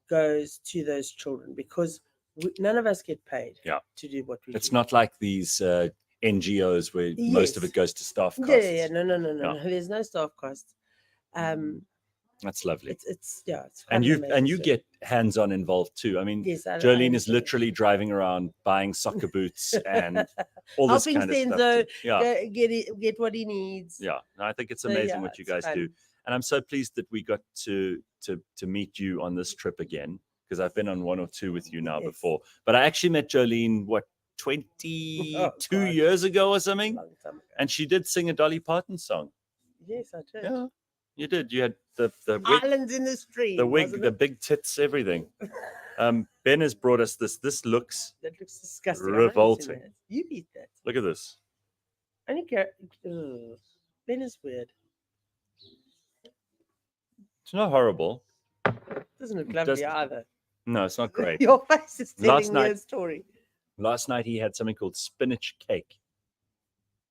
goes to those children, because none of us get paid to do what we do.
It's not like these NGOs where most of
Yes.
it goes to staff costs.
Yeah. No.
Yeah.
There's no staff costs.
That's lovely.
It's It's
And
quite
you
an amazing service.
get hands-on involved too. I mean,
Yes,
Jolene is
enjoy it.
literally driving around buying soccer boots and all this
Helping
kind of stuff.
Stenzo
Yeah,
get what he needs.
yeah. No, I think it's
So,
amazing
yeah,
what you
it's
guys
fun.
do, and I'm so pleased that we got to meet you on this trip again, because I've been on one or two with you now
Yes.
before. But I actually met Jolene 22
God.
years ago or something,
Long time ago.
and she did sing a Dolly Parton song.
Yes, I did.
Yeah, you did. You had the wig,
Islands in the stream.
the wig,
wasn't
the
it?
big tits, everything. Ben has brought us this. This looks
That looks disgusting. I haven't seen
revolting.
that. You eat that.
Look at this.
I think Ben is weird.
It's not horrible.
Doesn't look
It
lovely
doesn't-
either.
No, it's not great.
Your face is
Last
telling me a
night-
story.
Last night he had something called spinach cake,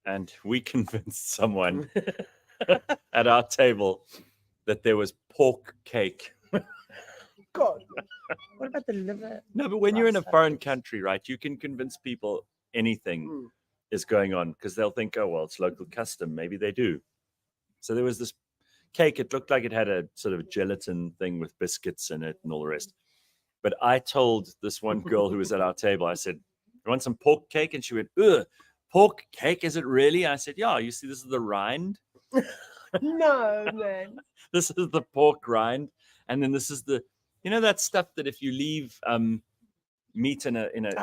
and we convinced someone at our table that there was pork cake.
God. What about the liver?
No, but when you're in a
rice
foreign
sandwich?
country, right, you can convince people anything
Mm.
is going on, because they'll think, oh, well, it's local custom. Maybe they do. So there was this cake. It looked like it had a sort of gelatin thing with biscuits in it and all the rest. But I told this one girl who was at our table, I said, you want some pork cake? And she went, ugh, pork cake? Is it really? I said, yeah, you see, this is the rind.
No, man.
This is the pork rind. And then this is the, that stuff that if you leave meat in a
And it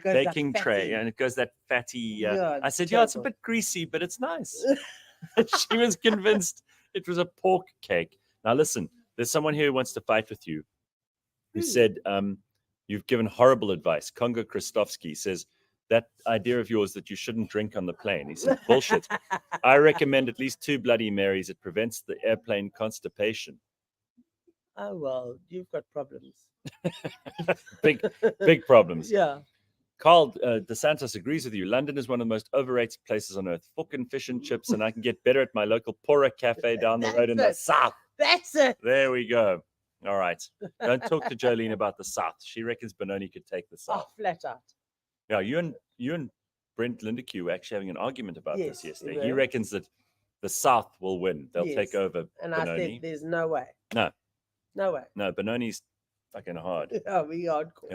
goes that
baking tray,
fatty.
and it goes that fatty.
Yeah,
I
it's
said, yeah, it's a
terrible.
bit greasy, but it's nice. She was convinced it was a pork cake. Now listen, there's someone here who wants to fight with you, who said you've given horrible advice. Kongo Kristofsky says that idea of yours that you shouldn't drink on the plane. He said, bullshit. I recommend at least 2 Bloody Marys. It prevents the airplane constipation.
Oh, well, you've got problems.
Big problems.
Yeah.
Carl DeSantos agrees with you. London is one of the most overrated places on earth. Fucking fish and chips, and I can get better at my local Pora Cafe down the road in the
That's it.
south.
That's it.
There we go. All right. Don't talk to Jolene about the south. She reckons Benoni could take the
Oh,
south.
flat out.
Yeah, you and Brent Lindeque were actually having an argument about this
Yes, we
yesterday. He
were.
reckons that the south will win. They'll take
Yes.
over
And I
Benoni.
said, there's no way.
No.
No way.
No, Benoni's fucking hard.
Oh, we hardcore.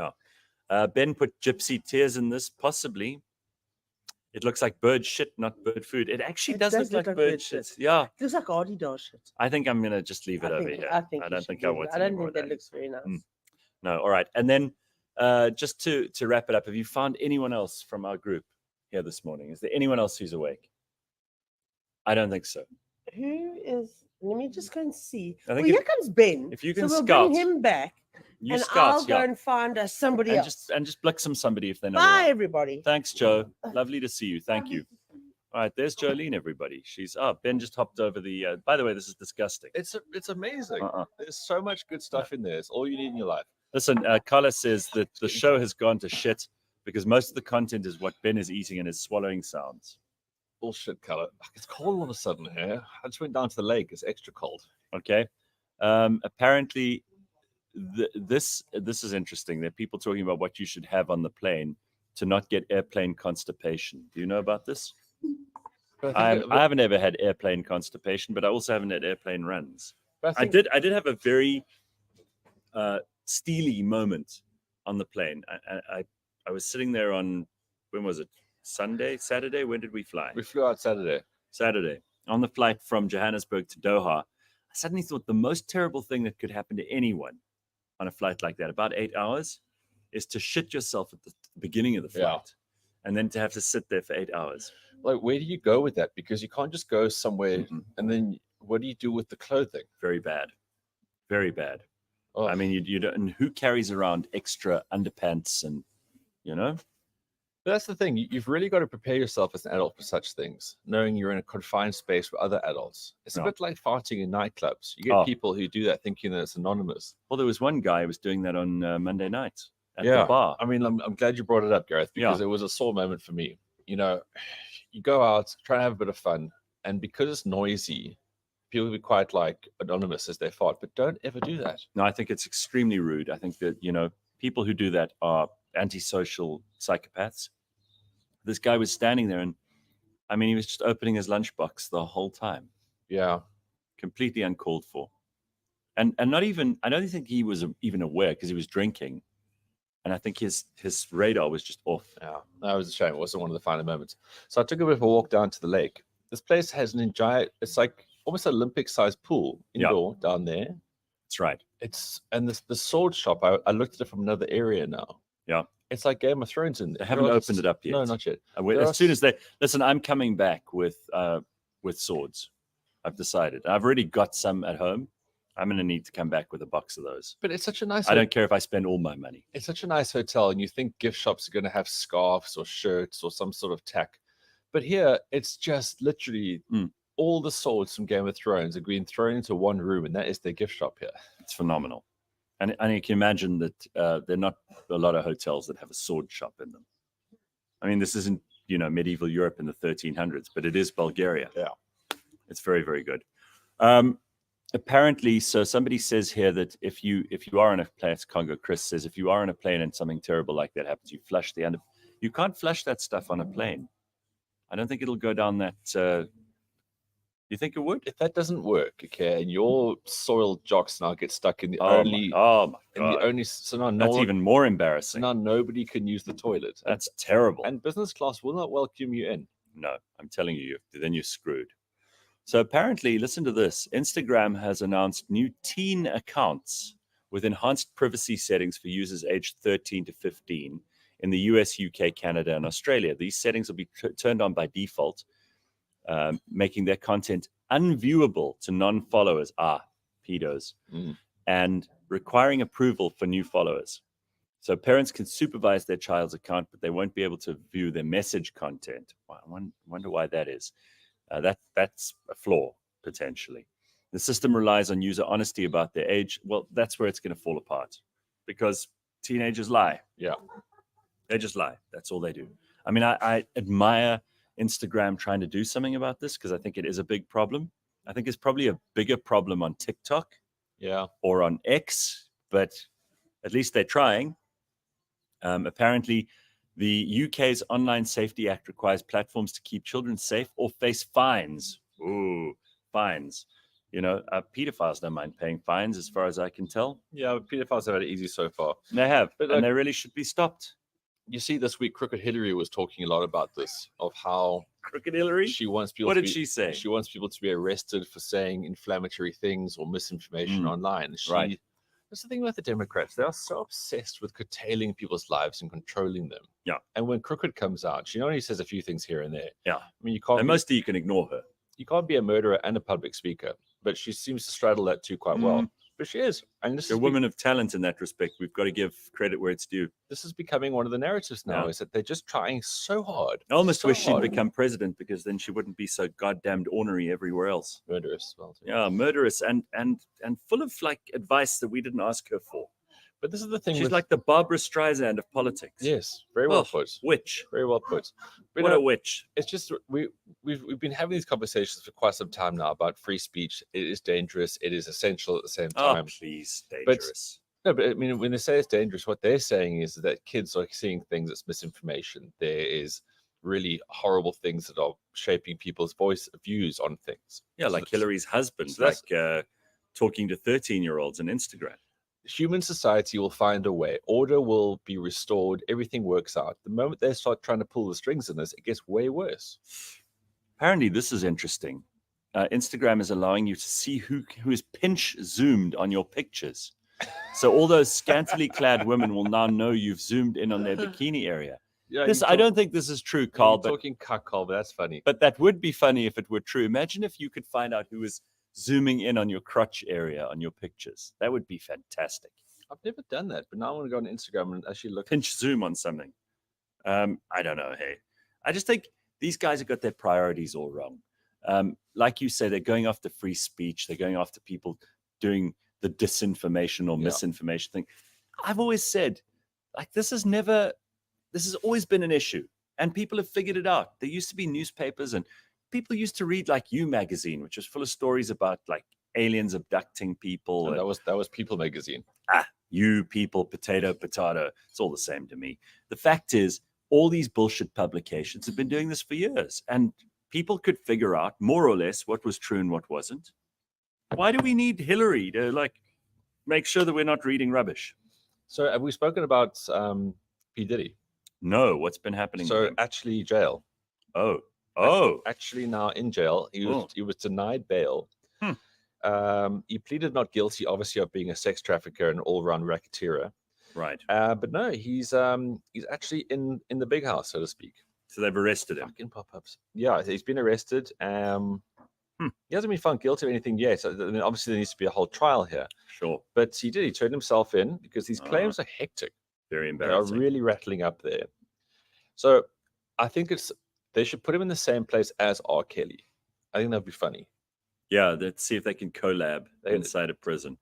Yeah. Ben put gypsy tears in this, possibly. It looks like bird shit, not bird food. It actually
It
does
does
look like
look like
bird
bird
shit.
shit.
Yeah.
It looks like Adidas shit.
I think I'm gonna just leave it over here.
I think
I
you
don't
should
think I
leave it.
want.
I don't
any more
think
of
that looks very nice.
Mm. No, all right. And then just to wrap it up, have you found anyone else from our group here this morning? Is there anyone else who's awake? I don't think so.
Who is? Let me just go and see.
I
Well,
think
here comes Ben.
if you
so
can
we'll
scout,
bring him back,
you
and
scout,
I'll go and find us somebody
and
else.
just blick somebody if they know.
Bye,
around.
everybody.
Thanks, Joe. Lovely to see you. Thank you. All right, there's Jolene, everybody. She's Ben just hopped over the. By the way, this is disgusting.
It's amazing.
Uh-uh.
There's so much good stuff in there. It's all you need in your life.
Listen, Carla says that the show has gone to shit because most of the content is what Ben is eating and his swallowing sounds.
Bullshit, color. It's cold all of a sudden here. I just went down to the lake. It's extra cold.
Okay. Apparently, this is interesting. There are people talking about what you should have on the plane to not get airplane constipation. Do you know about this? I haven't ever had airplane constipation, but I also haven't had airplane runs. I did have a very steely moment on the plane. I was sitting there on, when was it? Saturday? When did we fly?
We flew out Saturday.
Saturday. On the flight from Johannesburg to Doha, I suddenly thought the most terrible thing that could happen to anyone on a flight like that, about 8 hours, is to shit yourself at the beginning of the flight and then to have to sit there for 8 hours.
Like, where do you go with that? Because you can't just go somewhere and then what do you do with the clothing?
Very bad. Very bad.
Oh.
I mean, you don't, and who carries around extra underpants and,
But that's the thing. You've really got to prepare yourself as an adult for such things, knowing you're in a confined space with other adults. It's a bit like farting in nightclubs. You get people who do that thinking that it's anonymous.
Well, there was one guy who was doing that on Monday night at
Yeah.
the bar.
I mean, I'm glad you brought it up, Gareth, because it was a sore moment for me. You know, you go out, try and have a bit of fun, and because it's noisy, people will be quite like anonymous as they fart, but don't ever do that.
No, I think it's extremely rude. I think that, people who do that are antisocial psychopaths. this guy was standing there, and I mean, he was just opening his lunchbox the whole time.
Yeah.
Completely uncalled for. And not even, I don't think he was even aware because he was drinking. And I think his radar was just off.
Yeah, that was a shame. It wasn't one of the final moments. So I took a bit of a walk down to the lake. This place has an giant, it's like almost an Olympic-sized pool indoor down there.
That's right.
And the sword shop, I looked at it from another area now.
Yeah.
It's like Game of Thrones in there.
They haven't opened it up yet.
No, not yet.
As soon as they listen, I'm coming back with swords. I've decided. I've already got some at home. I'm going to need to come back with a box of those.
But it's such a nice.
I don't care if I spend all my money.
It's such a nice hotel, and you think gift shops are going to have scarves or shirts or some sort of tech, but here it's just literally all the swords from Game of Thrones are being thrown into one room, and that is their gift shop here.
It's phenomenal, and you can imagine that there are not a lot of hotels that have a sword shop in them. I mean, this isn't medieval Europe in the 1300s, but it is Bulgaria.
Yeah,
it's very, very good. Apparently, so somebody says here that if you are on a plane, it's Congo. Chris says if you are on a plane and something terrible like that happens, you flush the end of. You can't flush that stuff on a plane. I don't think it'll go down that. You think it would?
If that doesn't work, okay, and your soiled jocks now get stuck in the so now
that's even more embarrassing.
So now nobody can use the toilet.
That's terrible.
And business class will not welcome you in.
No, I'm telling you, then you're screwed. So apparently, listen to this. Instagram has announced new teen accounts with enhanced privacy settings for users aged 13 to 15 in the US, UK, Canada, and Australia. These settings will be turned on by default, making their content unviewable to non-followers, pedos, and requiring approval for new followers. So parents can supervise their child's account, but they won't be able to view their message content. Wow, I wonder why that is. That's a flaw, potentially. The system relies on user honesty about their age. Well, that's where it's going to fall apart because teenagers lie.
Yeah.
They just lie. That's all they do. I mean, I admire Instagram trying to do something about this because I think it is a big problem. I think it's probably a bigger problem on TikTok or on X, but at least they're trying. Apparently, the UK's Online Safety Act requires platforms to keep children safe or face fines. Ooh, fines. Pedophiles don't mind paying fines as far as I can tell.
Yeah, but pedophiles have had it easy so far.
They have, and they really should be stopped.
You see, this week, Crooked Hillary was talking a lot about this, of how
Crooked Hillary?
She wants people.
What did she say?
She wants people to be arrested for saying inflammatory things or misinformation online.
Right.
That's the thing with the Democrats. They are so obsessed with curtailing people's lives and controlling them.
Yeah.
And when Crooked comes out, she only says a few things here and there.
Yeah.
I mean, you can't.
And mostly you can ignore her.
You can't be a murderer and a public speaker, but she seems to straddle that too quite well. But she is. And this is
a woman of talent in that respect. We've got to give credit where it's due.
This is becoming one of the narratives now, is that they're just trying so hard.
I almost wish she'd become president because then she wouldn't be so goddamned ornery everywhere else.
Murderous. Well,
yeah, murderous and full of like advice that we didn't ask her for.
But this is the thing.
She's like the Barbara Streisand of politics.
Yes, very well put.
Witch.
Very well put. But
what a witch.
It's just we've been having these conversations for quite some time now about free speech. It is dangerous. It is essential at the same time.
Oh, please, dangerous.
But I mean, when they say it's dangerous, what they're saying is that kids are seeing things that's misinformation. There is really horrible things that are shaping people's views on things.
Yeah, like Hillary's husband, talking to 13-year-olds on Instagram.
Human society will find a way. Order will be restored. Everything works out. The moment they start trying to pull the strings in this, it gets way worse.
Apparently, this is interesting. Instagram is allowing you to see who is pinch zoomed on your pictures. So all those scantily clad women will now know you've zoomed in on their bikini area. Yeah, I don't think this is true, Carl.
You're talking cuck, Carl, but that's funny.
But that would be funny if it were true. Imagine if you could find out who is zooming in on your crotch area on your pictures. That would be fantastic.
I've never done that, but now I want to go on Instagram and actually look.
Pinch zoom on something. I don't know. Hey, I just think these guys have got their priorities all wrong. Like you say, they're going after free speech. They're going after people doing the disinformation or misinformation thing. I've always said, like, this has always been an issue, and people have figured it out. There used to be newspapers, and people used to read like You magazine, which was full of stories about like aliens abducting people.
And that was People magazine.
You, people, potato. It's all the same to me. The fact is, all these bullshit publications have been doing this for years, and people could figure out more or less what was true and what wasn't. Why do we need Hillary to like make sure that we're not reading rubbish?
So have we spoken about P. Diddy?
No, what's been happening?
So actually jail. Actually now in jail. He was denied bail. He pleaded not guilty, obviously, of being a sex trafficker and all-around racketeer.
Right.
But no, he's actually in the big house, so to speak.
So they've arrested him.
Fucking pop-ups. Yeah, he's been arrested. He hasn't been found guilty of anything yet. So then obviously there needs to be a whole trial here.
Sure.
But he did. He turned himself in because these claims are hectic.
Very
They
embarrassing.
are really rattling up there. So I think they should put him in the same place as R. Kelly. I think that'd be funny.
Yeah, let's see if they can collab inside a prison.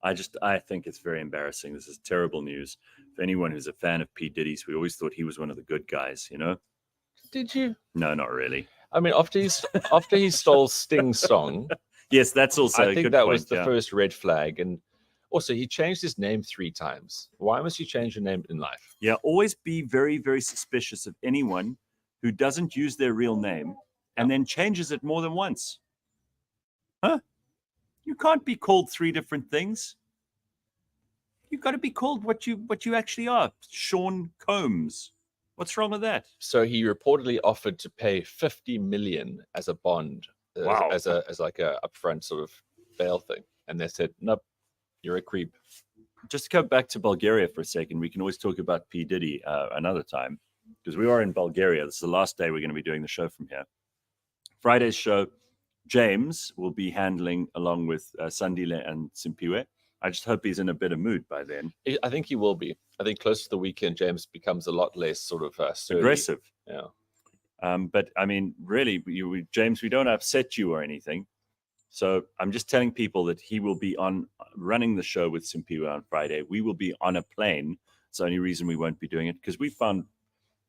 I think it's very embarrassing. This is terrible news. For anyone who's a fan of P. Diddy's, we always thought he was one of the good guys, you know?
Did you?
No, not really.
I mean, after he stole Sting's song.
Yes, that's also
I
a
think
good
that
point,
was the first red flag. And also, he changed his name 3 times. Why must you change your name in life?
Yeah, always be very, very suspicious of anyone who doesn't use their real name and then changes it more than once. Huh? You can't be called 3 different things. You've got to be called what you actually are. Sean Combs. What's wrong with that?
So he reportedly offered to pay 50 million as a bond, as like a upfront sort of bail thing, and they said, "Nope, you're a creep."
Just to go back to Bulgaria for a second, we can always talk about P. Diddy another time, because we are in Bulgaria. This is the last day we're going to be doing the show from here. Friday's show, James will be handling along with Sandile and Simpiwe. I just hope he's in a better mood by then.
I think he will be. I think close to the weekend, James becomes a lot less sort of
aggressive.
Yeah.
But I mean, really, James, we don't upset you or anything. So I'm just telling people that he will be on running the show with Simpiwe on Friday. We will be on a plane. It's the only reason we won't be doing it, because we found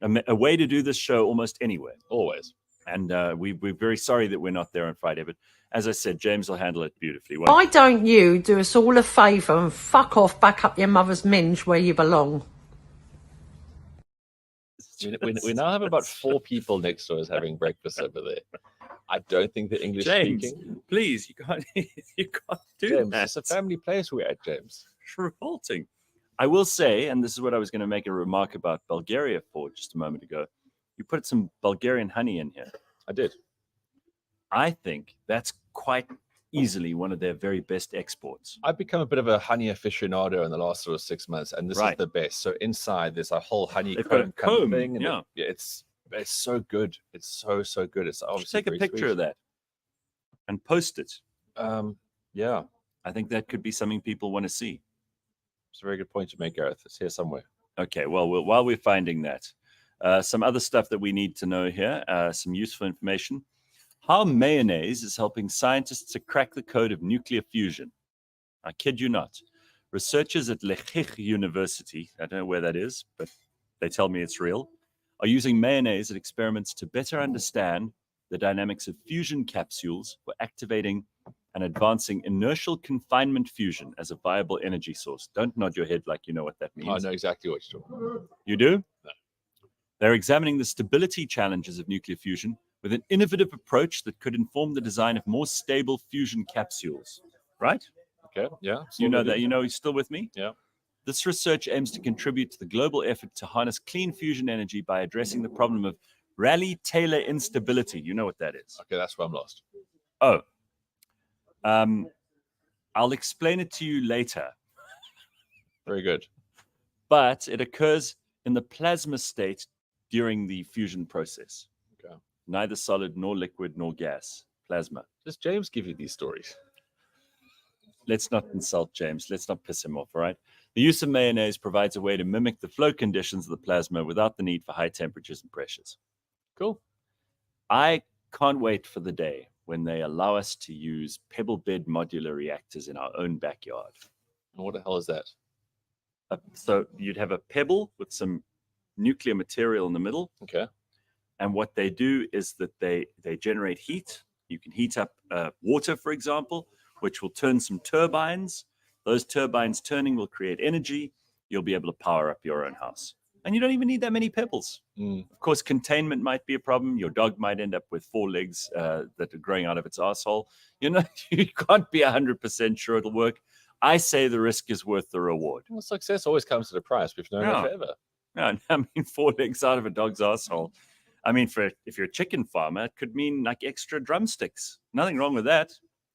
a way to do this show almost anywhere.
Always.
And we're very sorry that we're not there on Friday. But as I said, James will handle it beautifully.
Why don't you do us all a favour and fuck off back up your mother's minge where you belong?
We now have about 4 people next to us having breakfast over there. I don't think they're English
James,
speaking.
Please, you can't do
James,
that.
it's a family place we're at, James.
It's revolting. I will say, and this is what I was going to make a remark about Bulgaria for just a moment ago. You put some Bulgarian honey in here.
I did.
I think that's quite easily one of their very best exports.
I've become a bit of a honey aficionado in the last sort of 6 months, and this is the best. So inside, there's a whole honeycomb thing. And it's so good. It's so good. It's obviously
take a picture of that and post it.
Yeah,
I think that could be something people want to see.
It's a very good point to make, Gareth. It's here somewhere.
Okay, well, while we're finding that, some other stuff that we need to know here, some useful information. How mayonnaise is helping scientists to crack the code of nuclear fusion. I kid you not. Researchers at Lehigh University, I don't know where that is, but they tell me it's real, are using mayonnaise at experiments to better understand the dynamics of fusion capsules for activating and advancing inertial confinement fusion as a viable energy source. Don't nod your head like you know what that means.
I know exactly what you're talking about.
You do?
No.
They're examining the stability challenges of nuclear fusion with an innovative approach that could inform the design of more stable fusion capsules. Right?
Okay, yeah.
You know that. You know he's still with me?
Yeah.
This research aims to contribute to the global effort to harness clean fusion energy by addressing the problem of Rayleigh-Taylor instability. You know what that is?
Okay, that's where I'm lost.
Oh. I'll explain it to you later.
Very good.
But it occurs in the plasma state during the fusion process.
Okay.
Neither solid nor liquid nor gas. Plasma.
Does James give you these stories?
Let's not insult James. Let's not piss him off, all right? The use of mayonnaise provides a way to mimic the flow conditions of the plasma without the need for high temperatures and pressures.
Cool.
I can't wait for the day when they allow us to use pebble bed modular reactors in our own backyard.
What the hell is that?
So you'd have a pebble with some nuclear material in the middle.
Okay.
And what they do is that they generate heat. You can heat up water, for example, which will turn some turbines. Those turbines turning will create energy. You'll be able to power up your own house. And you don't even need that many pebbles.
Mm.
Of course, containment might be a problem. Your dog might end up with 4 legs that are growing out of its asshole. You know, you can't be 100% sure it'll work. I say the risk is worth the reward.
Well, success always comes at a price. We've known that forever.
Yeah, I mean, 4 legs out of a dog's asshole. I mean, if you're a chicken farmer, it could mean like extra drumsticks. Nothing wrong with that.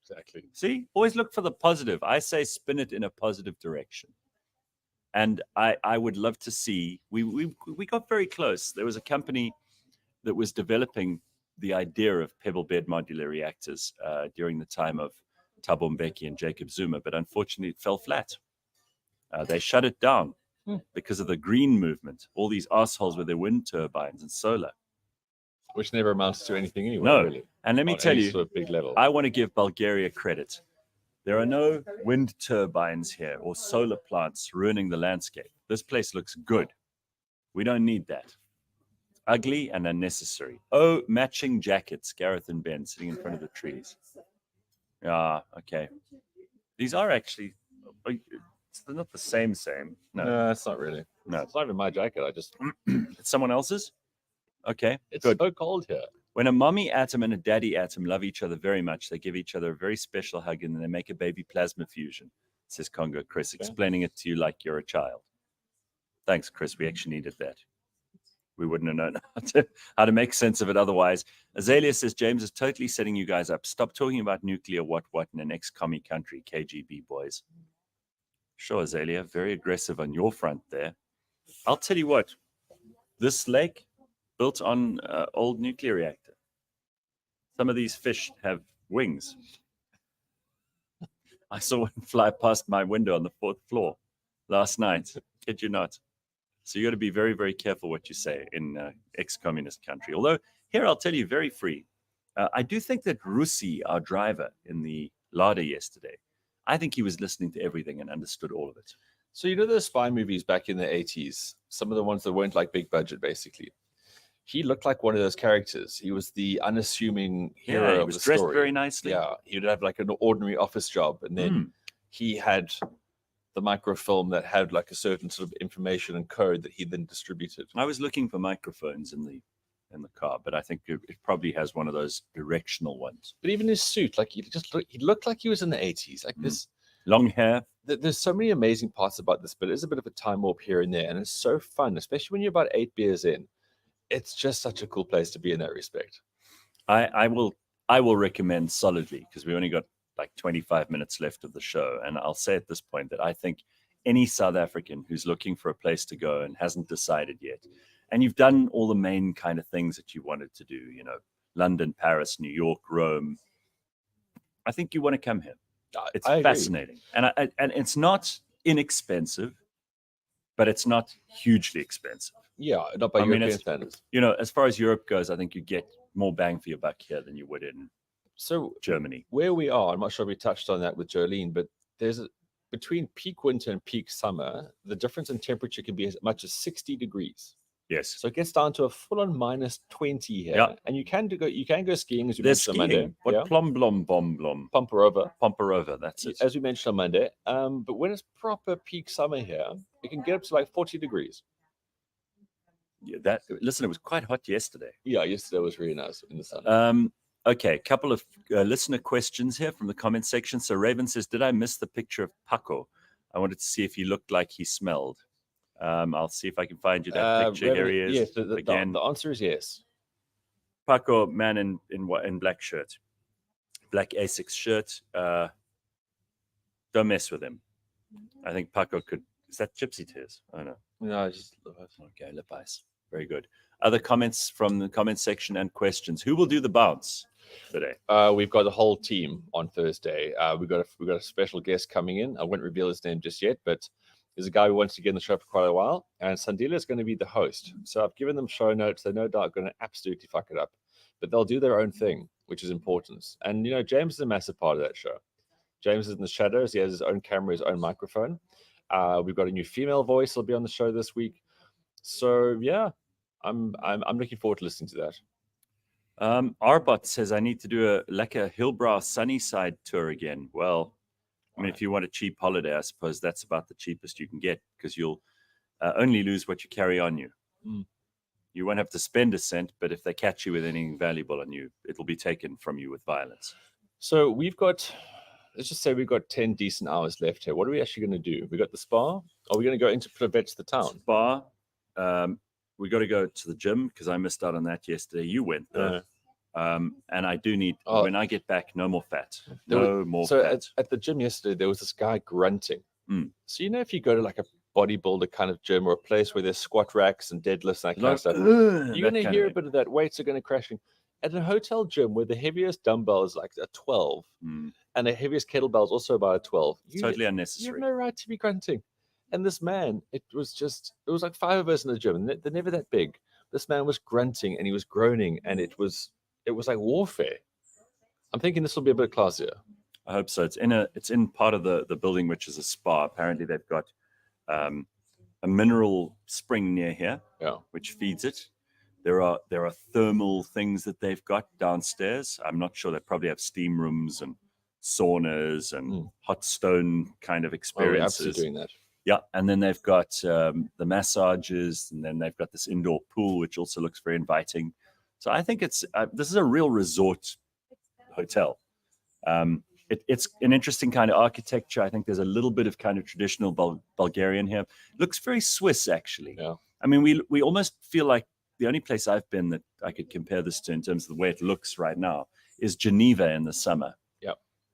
Exactly.
See, always look for the positive. I say spin it in a positive direction. And I would love to see, we got very close. There was a company that was developing the idea of pebble bed modular reactors during the time of Thabo Mbeki and Jacob Zuma, but unfortunately it fell flat. They shut it down because of the green movement, all these assholes with their wind turbines and solar.
Which never amounts to anything anyway,
No.
really.
And let me tell you,
sort of big level.
I want to give Bulgaria credit. There are no wind turbines here or solar plants ruining the landscape. This place looks good. We don't need that. Ugly and unnecessary. Oh, matching jackets, Gareth and Ben sitting in front of the trees. Ah, okay. These are actually, they're not the same.
No, it's not really.
No.
It's not even my jacket.
It's someone else's? Okay,
It's
good.
so cold here.
When a mommy atom and a daddy atom love each other very much, they give each other a very special hug and then they make a baby plasma fusion, says Congo Chris, explaining it to you like you're a child. Thanks, Chris. We actually needed that. We wouldn't have known how to make sense of it otherwise. Azalea says, James is totally setting you guys up. Stop talking about nuclear what in an ex-commie country, KGB boys. Sure, Azalea, very aggressive on your front there. I'll tell you what, this lake built on old nuclear reactor. Some of these fish have wings. I saw one fly past my window on the 4th floor last night. Kid you not. So you got to be very, very careful what you say in ex-communist country. Although here I'll tell you very free. I do think that Russi, our driver in the Lada yesterday, I think he was listening to everything and understood all of it.
So you know those spy movies back in the 80s? Some of the ones that weren't like big budget, basically. He looked like one of those characters. He was the unassuming hero.
He
of
was
the
dressed
story.
very nicely.
Yeah, he would have like an ordinary office job, and then he had the microfilm that had like a certain sort of information and code that he then distributed.
I was looking for microphones in the car, but I think it probably has one of those directional ones.
But even his suit, like he looked like he was in the 80s, like this
long hair.
There's so many amazing parts about this, but it is a bit of a time warp here and there, and it's so fun, especially when you're about 8 beers in. It's just such a cool place to be in that respect.
I will recommend solidly, because we only got like 25 minutes left of the show, and I'll say at this point that I think any South African who's looking for a place to go and hasn't decided yet, and you've done all the main kind of things that you wanted to do, you know, London, Paris, New York, Rome, I think you want to come here. It's fascinating, and it's not inexpensive, but it's not hugely expensive.
Yeah, not by European standards.
You know, as far as Europe goes, I think you get more bang for your buck here than you would in Germany.
Where we are, I'm not sure we touched on that with Jolene, but between peak winter and peak summer, the difference in temperature can be as much as 60 degrees.
Yes.
So it gets down to a full-on minus 20 here, and you can go skiing as we
There's
mentioned on Monday.
What plom? Pomperova. That's it.
As we mentioned on Monday. But when it's proper peak summer here, it can get up to like 40 degrees.
Yeah, listen, it was quite hot yesterday.
Yeah, yesterday was really nice in the sun.
Okay, a couple of listener questions here from the comment section. So Raven says, did I miss the picture of Paco? I wanted to see if he looked like he smelled. I'll see if I can find you that picture.
Raven,
Here he is.
Yes,
again.
The answer is yes.
Paco, man in black shirt, black Asics shirt. Don't mess with him. I think Paco could. Is that gypsy tears? I don't know.
No, just
okay. Lip ice. Very good. Other comments from the comment section and questions. Who will do the bounce today?
We've got the whole team on Thursday. We've got a special guest coming in. I won't reveal his name just yet, but there's a guy who wants to get in the show for quite a while, and Sandila is going to be the host. So I've given them show notes. They're no doubt going to absolutely fuck it up, but they'll do their own thing, which is important. And you know, James is a massive part of that show. James is in the shadows. He has his own camera, his own microphone. We've got a new female voice will be on the show this week. So yeah, I'm looking forward to listening to that.
Arbot says I need to do a Lekker Hillbrow Sunnyside tour again. Well, I mean, if you want a cheap holiday, I suppose that's about the cheapest you can get, because you'll only lose what you carry on you.
Mm.
You won't have to spend a cent, but if they catch you with anything valuable on you, it'll be taken from you with violence.
So we've got, let's just say we've got 10 decent hours left here. What are we actually going to do? We got the spa. Are we going to go into Prevets, the town?
Spa. We got to go to the gym because I missed out on that yesterday. You went though. And I do need, when I get back, no more fat.
So at the gym yesterday, there was this guy grunting.
Mm.
So, if you go to like a bodybuilder kind of gym or a place where there's squat racks and deadlifts and that kind of stuff, you're going to hear a bit of that. Weights are going to crashing. At a hotel gym where the heaviest dumbbell is like a 12 and the heaviest kettlebell is also about a 12.
Totally unnecessary.
You have no right to be grunting. And this man, it was like 5 of us in the gym, and they're never that big. This man was grunting and he was groaning, and it was like warfare. I'm thinking this will be a bit classier.
I hope so. It's in part of the building, which is a spa. Apparently, they've got a mineral spring near here, which feeds it. There are thermal things that they've got downstairs. I'm not sure. They probably have steam rooms and saunas and hot stone kind of experiences.
Oh, absolutely doing that.
Yeah, and then they've got the massages, and then they've got this indoor pool, which also looks very inviting. So I think this is a real resort hotel. It's an interesting kind of architecture. I think there's a little bit of kind of traditional Bulgarian here. It looks very Swiss, actually.
Yeah.
I mean, we almost feel like the only place I've been that I could compare this to in terms of the way it looks right now is Geneva in the summer.
Yeah.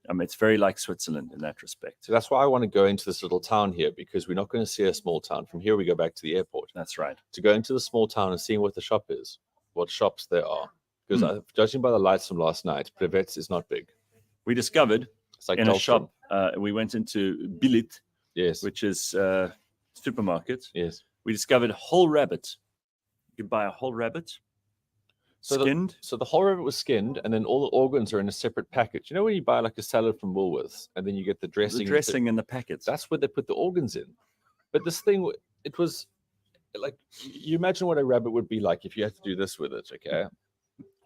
I mean, it's very like Switzerland in that respect.
So that's why I want to go into this little town here, because we're not going to see a small town. From here, we go back to the airport.
That's right.
To go into the small town and seeing what the shop is, what shops there are. Because judging by the lights from last night, Prevets is not big.
We discovered
like
in a shop, we went into Bilit,
yes,
which is a supermarket.
Yes.
We discovered whole rabbit. You could buy a whole rabbit, skinned.
So the whole rabbit was skinned, and then all the organs are in a separate package. You know when you buy like a salad from Woolworths, and then you get the dressing?
The dressing in the packets.
That's where they put the organs in. But this thing, it was like, you imagine what a rabbit would be like if you had to do this with it, okay?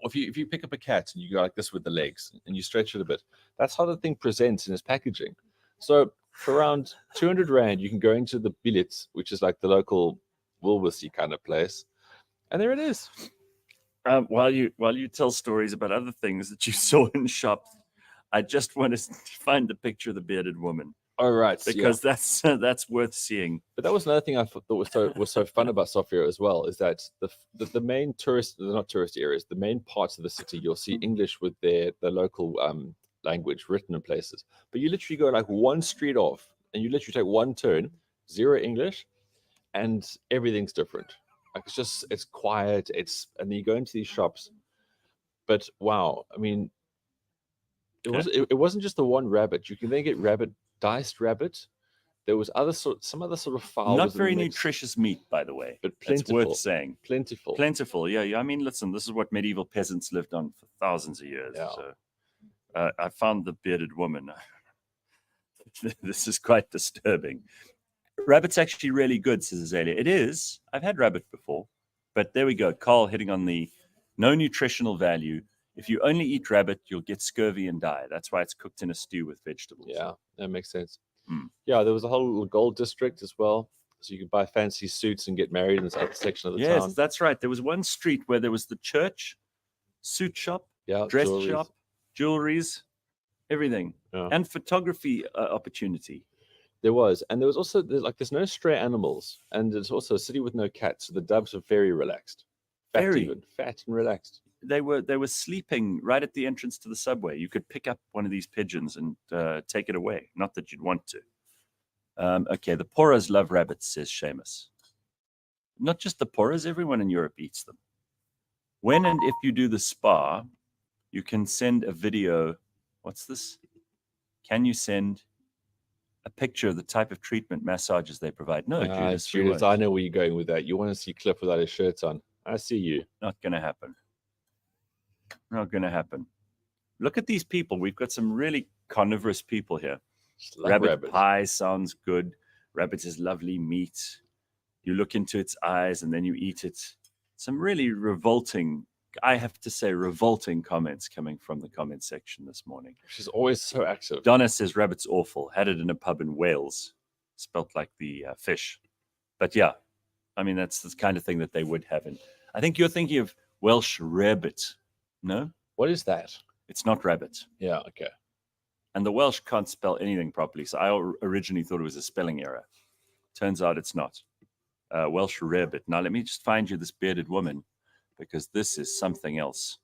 Or if you pick up a cat and you go like this with the legs and you stretch it a bit, that's how the thing presents in its packaging. So for around 200 Rand, you can go into the Billet, which is like the local Woolworthsy kind of place, and there it is.
While you tell stories about other things that you saw in shops, I just want to find the picture of the bearded woman.
Oh, right.
Because that's worth seeing.
But that was another thing I thought was so fun about Sofia as well, is that the main not tourist areas, the main parts of the city, you'll see English with the local language written in places. But you literally go like one street off, and you literally take one turn, zero English, and everything's different. Like it's quiet. And then you go into these shops. But wow, I mean, it wasn't just the one rabbit. You can then get diced rabbit. There was some other sort of fowl.
Not very nutritious meat, by the way,
but
plentiful. It's worth saying.
Plentiful.
Yeah. I mean, listen, this is what medieval peasants lived on for thousands of years.
Yeah.
So I found the bearded woman. This is quite disturbing. Rabbit's actually really good, says Azalea. It is. I've had rabbit before, but there we go. Carl hitting on the no nutritional value. If you only eat rabbit, you'll get scurvy and die. That's why it's cooked in a stew with vegetables.
Yeah, that makes sense. Yeah, there was a whole gold district as well. So you could buy fancy suits and get married in this other section of the town.
Yes, that's right. There was one street where there was the church, suit shop, dress shop, jewelries, everything, and photography opportunity.
There was. And there was also, there's no stray animals. And there's also a city with no cats. So the doves are very relaxed. Fat and relaxed.
They were sleeping right at the entrance to the subway. You could pick up one of these pigeons and take it away. Not that you'd want to. Okay, the Poras love rabbits, says Seamus. Not just the Poras, everyone in Europe eats them. When and if you do the spa, you can send a video. What's this? Can you send a picture of the type of treatment massages they provide? No,
Judas, I know where you're going with that. You want to see Cliff without his shirt on. I see you.
Not going to happen. Not going to happen. Look at these people. We've got some really carnivorous people here. Rabbit pie sounds good. Rabbit is lovely meat. You look into its eyes and then you eat it. Some really revolting, I have to say, revolting comments coming from the comment section this morning.
She's always so active.
Donna says rabbit's awful. Had it in a pub in Wales. Spelt like the fish. But yeah, I mean, that's the kind of thing that they would have in. I think you're thinking of Welsh rabbit. No,
What is that?
it's not rabbit.
Yeah, okay.
And the Welsh can't spell anything properly. So I originally thought it was a spelling error. Turns out it's not. Welsh rabbit. Now, let me just find you this bearded woman, because this is something else.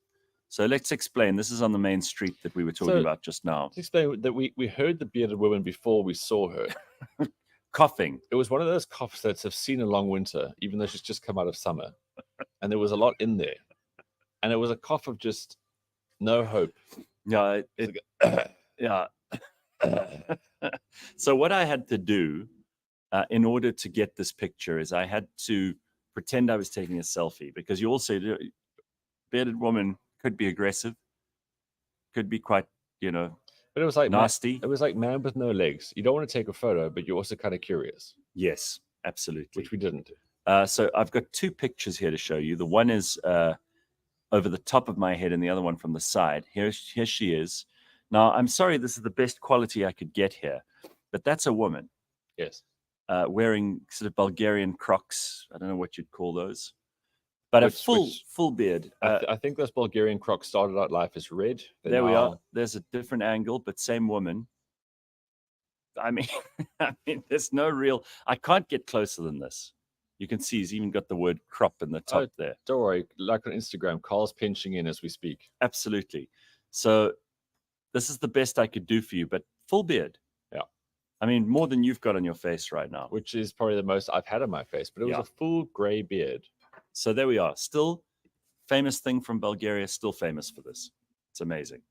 So let's explain. This is on the main street that we were talking about just now.
Let's explain that we heard the bearded woman before we saw her.
Coughing.
It was one of those coughs that have seen a long winter, even though she's just come out of summer. And there was a lot in there. And it was a cough of just no hope.
Yeah. Yeah. So what I had to do in order to get this picture is I had to pretend I was taking a selfie, because you also do, bearded woman could be aggressive, could be quite,
but it was like
nasty.
It was like man with no legs. You don't want to take a photo, but you're also kind of curious.
Yes, absolutely.
Which we didn't do.
So I've got two pictures here to show you. The one is over the top of my head and the other one from the side. Here she is. Now, I'm sorry, this is the best quality I could get here, but that's a woman.
Yes.
Wearing sort of Bulgarian Crocs. I don't know what you'd call those, but a full beard.
I think those Bulgarian Crocs started out life as red.
There we are. There's a different angle, but same woman. I mean, there's no real. I can't get closer than this. You can see he's even got the word crop in the top there.
Don't worry. Like on Instagram, Carl's pinching in as we speak.
Absolutely. So this is the best I could do for you, but full beard.
Yeah.
I mean, more than you've got on your face right now.
Which is probably the most I've had on my face, but it was a full gray beard.
So there we are. Still famous thing from Bulgaria, still famous for this. It's amazing.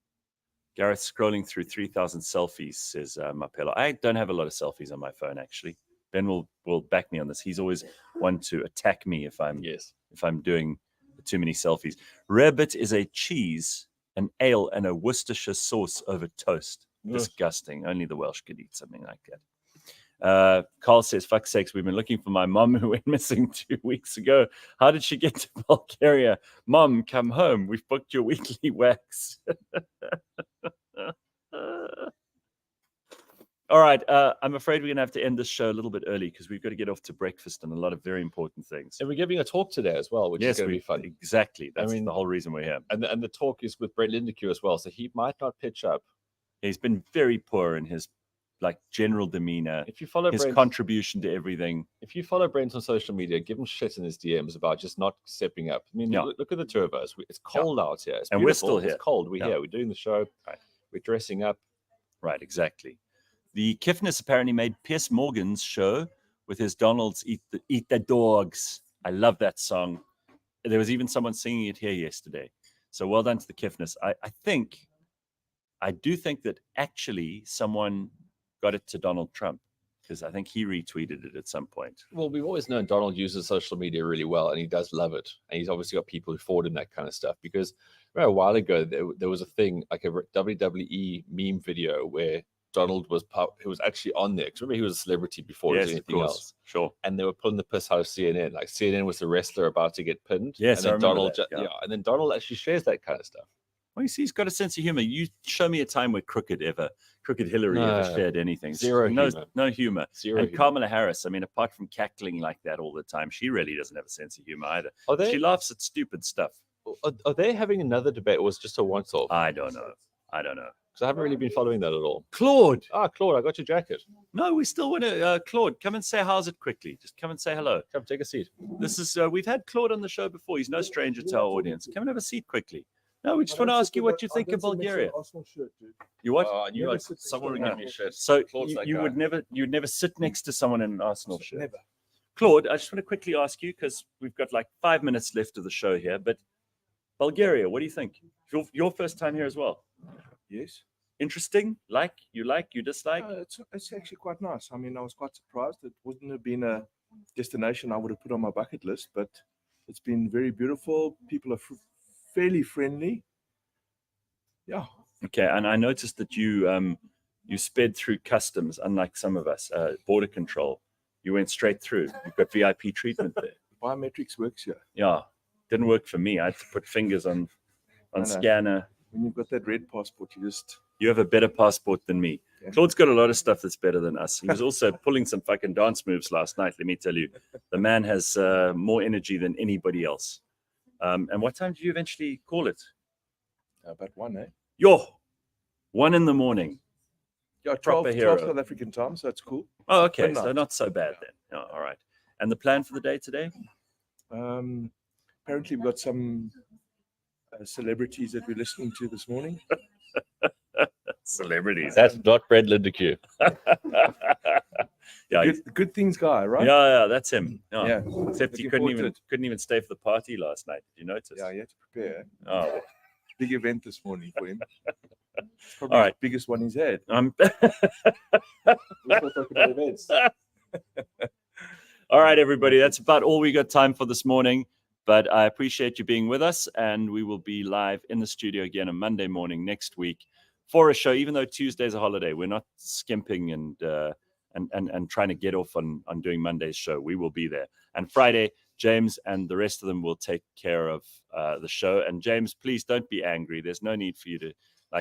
Gareth scrolling through 3,000 selfies, says Mapello. I don't have a lot of selfies on my phone, actually. Ben will back me on this. He's always one to attack me if I'm doing too many selfies. Rabbit is a cheese, an ale, and a Worcestershire sauce over toast. Disgusting. Only the Welsh could eat something like that. Carl says, fuck's sakes, we've been looking for my mom who went missing 2 weeks ago. How did she get to Bulgaria? Mom, come home. We've booked your weekly wax. All right. I'm afraid we're going to have to end this show a little bit early because we've got to get off to breakfast and a lot of very important things.
And we're giving a talk today as well, which is going to be fun.
Exactly. That's the whole reason we're here.
And the talk is with Brent Lindeque as well, so he might not pitch up.
He's been very poor in his general demeanor.
If you follow
his
Brent,
contribution to everything.
If you follow Brent on social media, give him shit in his DMs about just not stepping up. I mean, look at the two of us. It's cold out here. It's
and we're still here.
It's cold. We're here. We're doing the show.
Right.
We're dressing up.
Right, exactly. The Kiffness apparently made Piers Morgan's show with his Donald's Eat the Dogs. I love that song. There was even someone singing it here yesterday. So well done to the Kiffness. I do think that actually someone got it to Donald Trump, because I think he retweeted it at some point.
Well, we've always known Donald uses social media really well, and he does love it. And he's obviously got people who forward him that kind of stuff. Because a while ago, there was a thing, like a WWE meme video where Donald was actually on there. Because remember, he was a celebrity before there was anything else.
Sure.
And they were pulling the piss out of CNN. Like CNN was the wrestler about to get pinned.
Yes,
and then
I remember that.
And then Donald actually shares that kind of stuff.
Well, you see, he's got a sense of humor. You show me a time where Crooked Hillary ever shared anything.
Zero humor.
No humor.
Zero
and Kamala Harris, I mean, apart from cackling like that all the time, she really doesn't have a sense of humor either. She laughs at stupid stuff.
Are they having another debate, or was it just a once-off?
I don't know.
Because I haven't really been following that at all.
Claude.
Claude, I got your jacket.
No, we still want to. Claude, come and say how's it quickly. Just come and say hello.
Come, take a seat.
This is we've had Claude on the show before. He's no stranger to our audience. Come and have a seat quickly. No, we just want to ask you what you think of Bulgaria. You what?
You like someone would give me a shirt.
So you'd never sit next to someone in an Arsenal shirt. Never. Claude, I just want to quickly ask you, because we've got like 5 minutes left of the show here, but Bulgaria, what do you think? Your first time here as well?
Yes.
Interesting? You dislike?
It's actually quite nice. I mean, I was quite surprised. It wouldn't have been a destination I would have put on my bucket list, but it's been very beautiful. People are fairly friendly. Yeah.
Okay, and I noticed that you sped through customs, unlike some of us. Border control. You went straight through. You've got VIP treatment there.
Biometrics works here.
Yeah, didn't work for me. I had to put fingers on scanner.
When you've got that red passport, you just
You have a better passport than me. Claude's got a lot of stuff that's better than us. He was also pulling some fucking dance moves last night, let me tell you. The man has more energy than anybody else. And what time do you eventually call it?
About 1, eh?
Yo, 1 in the morning.
Yeah,
Proper
12
hero.
South African time, so that's cool.
Oh, okay.
Midnight.
So not so bad then. Oh, all right. And the plan for the day today?
Apparently, we've got some celebrities that we're listening to this morning.
Celebrities.
That's not Brad Lindeque.
Yeah,
good things guy, right?
Yeah, that's him. Oh,
Yeah.
Except he
Looking
couldn't even stay for the party last night. Did you notice?
Yeah, you had to prepare.
Oh,
Big event this morning for him. It's probably
all right.
the biggest one he's had.
I'm
We're still talking about events.
All right, everybody. That's about all we got time for this morning. But I appreciate you being with us, and we will be live in the studio again on Monday morning next week for a show. Even though Tuesday's a holiday, we're not skimping and trying to get off on doing Monday's show. We will be there. And Friday, James and the rest of them will take care of the show. And James, please don't be angry. There's no need for you to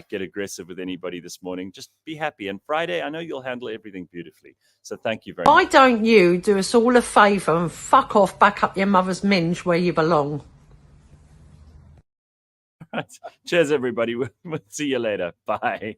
get aggressive with anybody this morning. Just be happy. And Friday, I know you'll handle everything beautifully. So thank you very much.
Why don't you do us all a favour and fuck off back up your mother's minge where you belong?
Cheers, everybody. We'll see you later. Bye.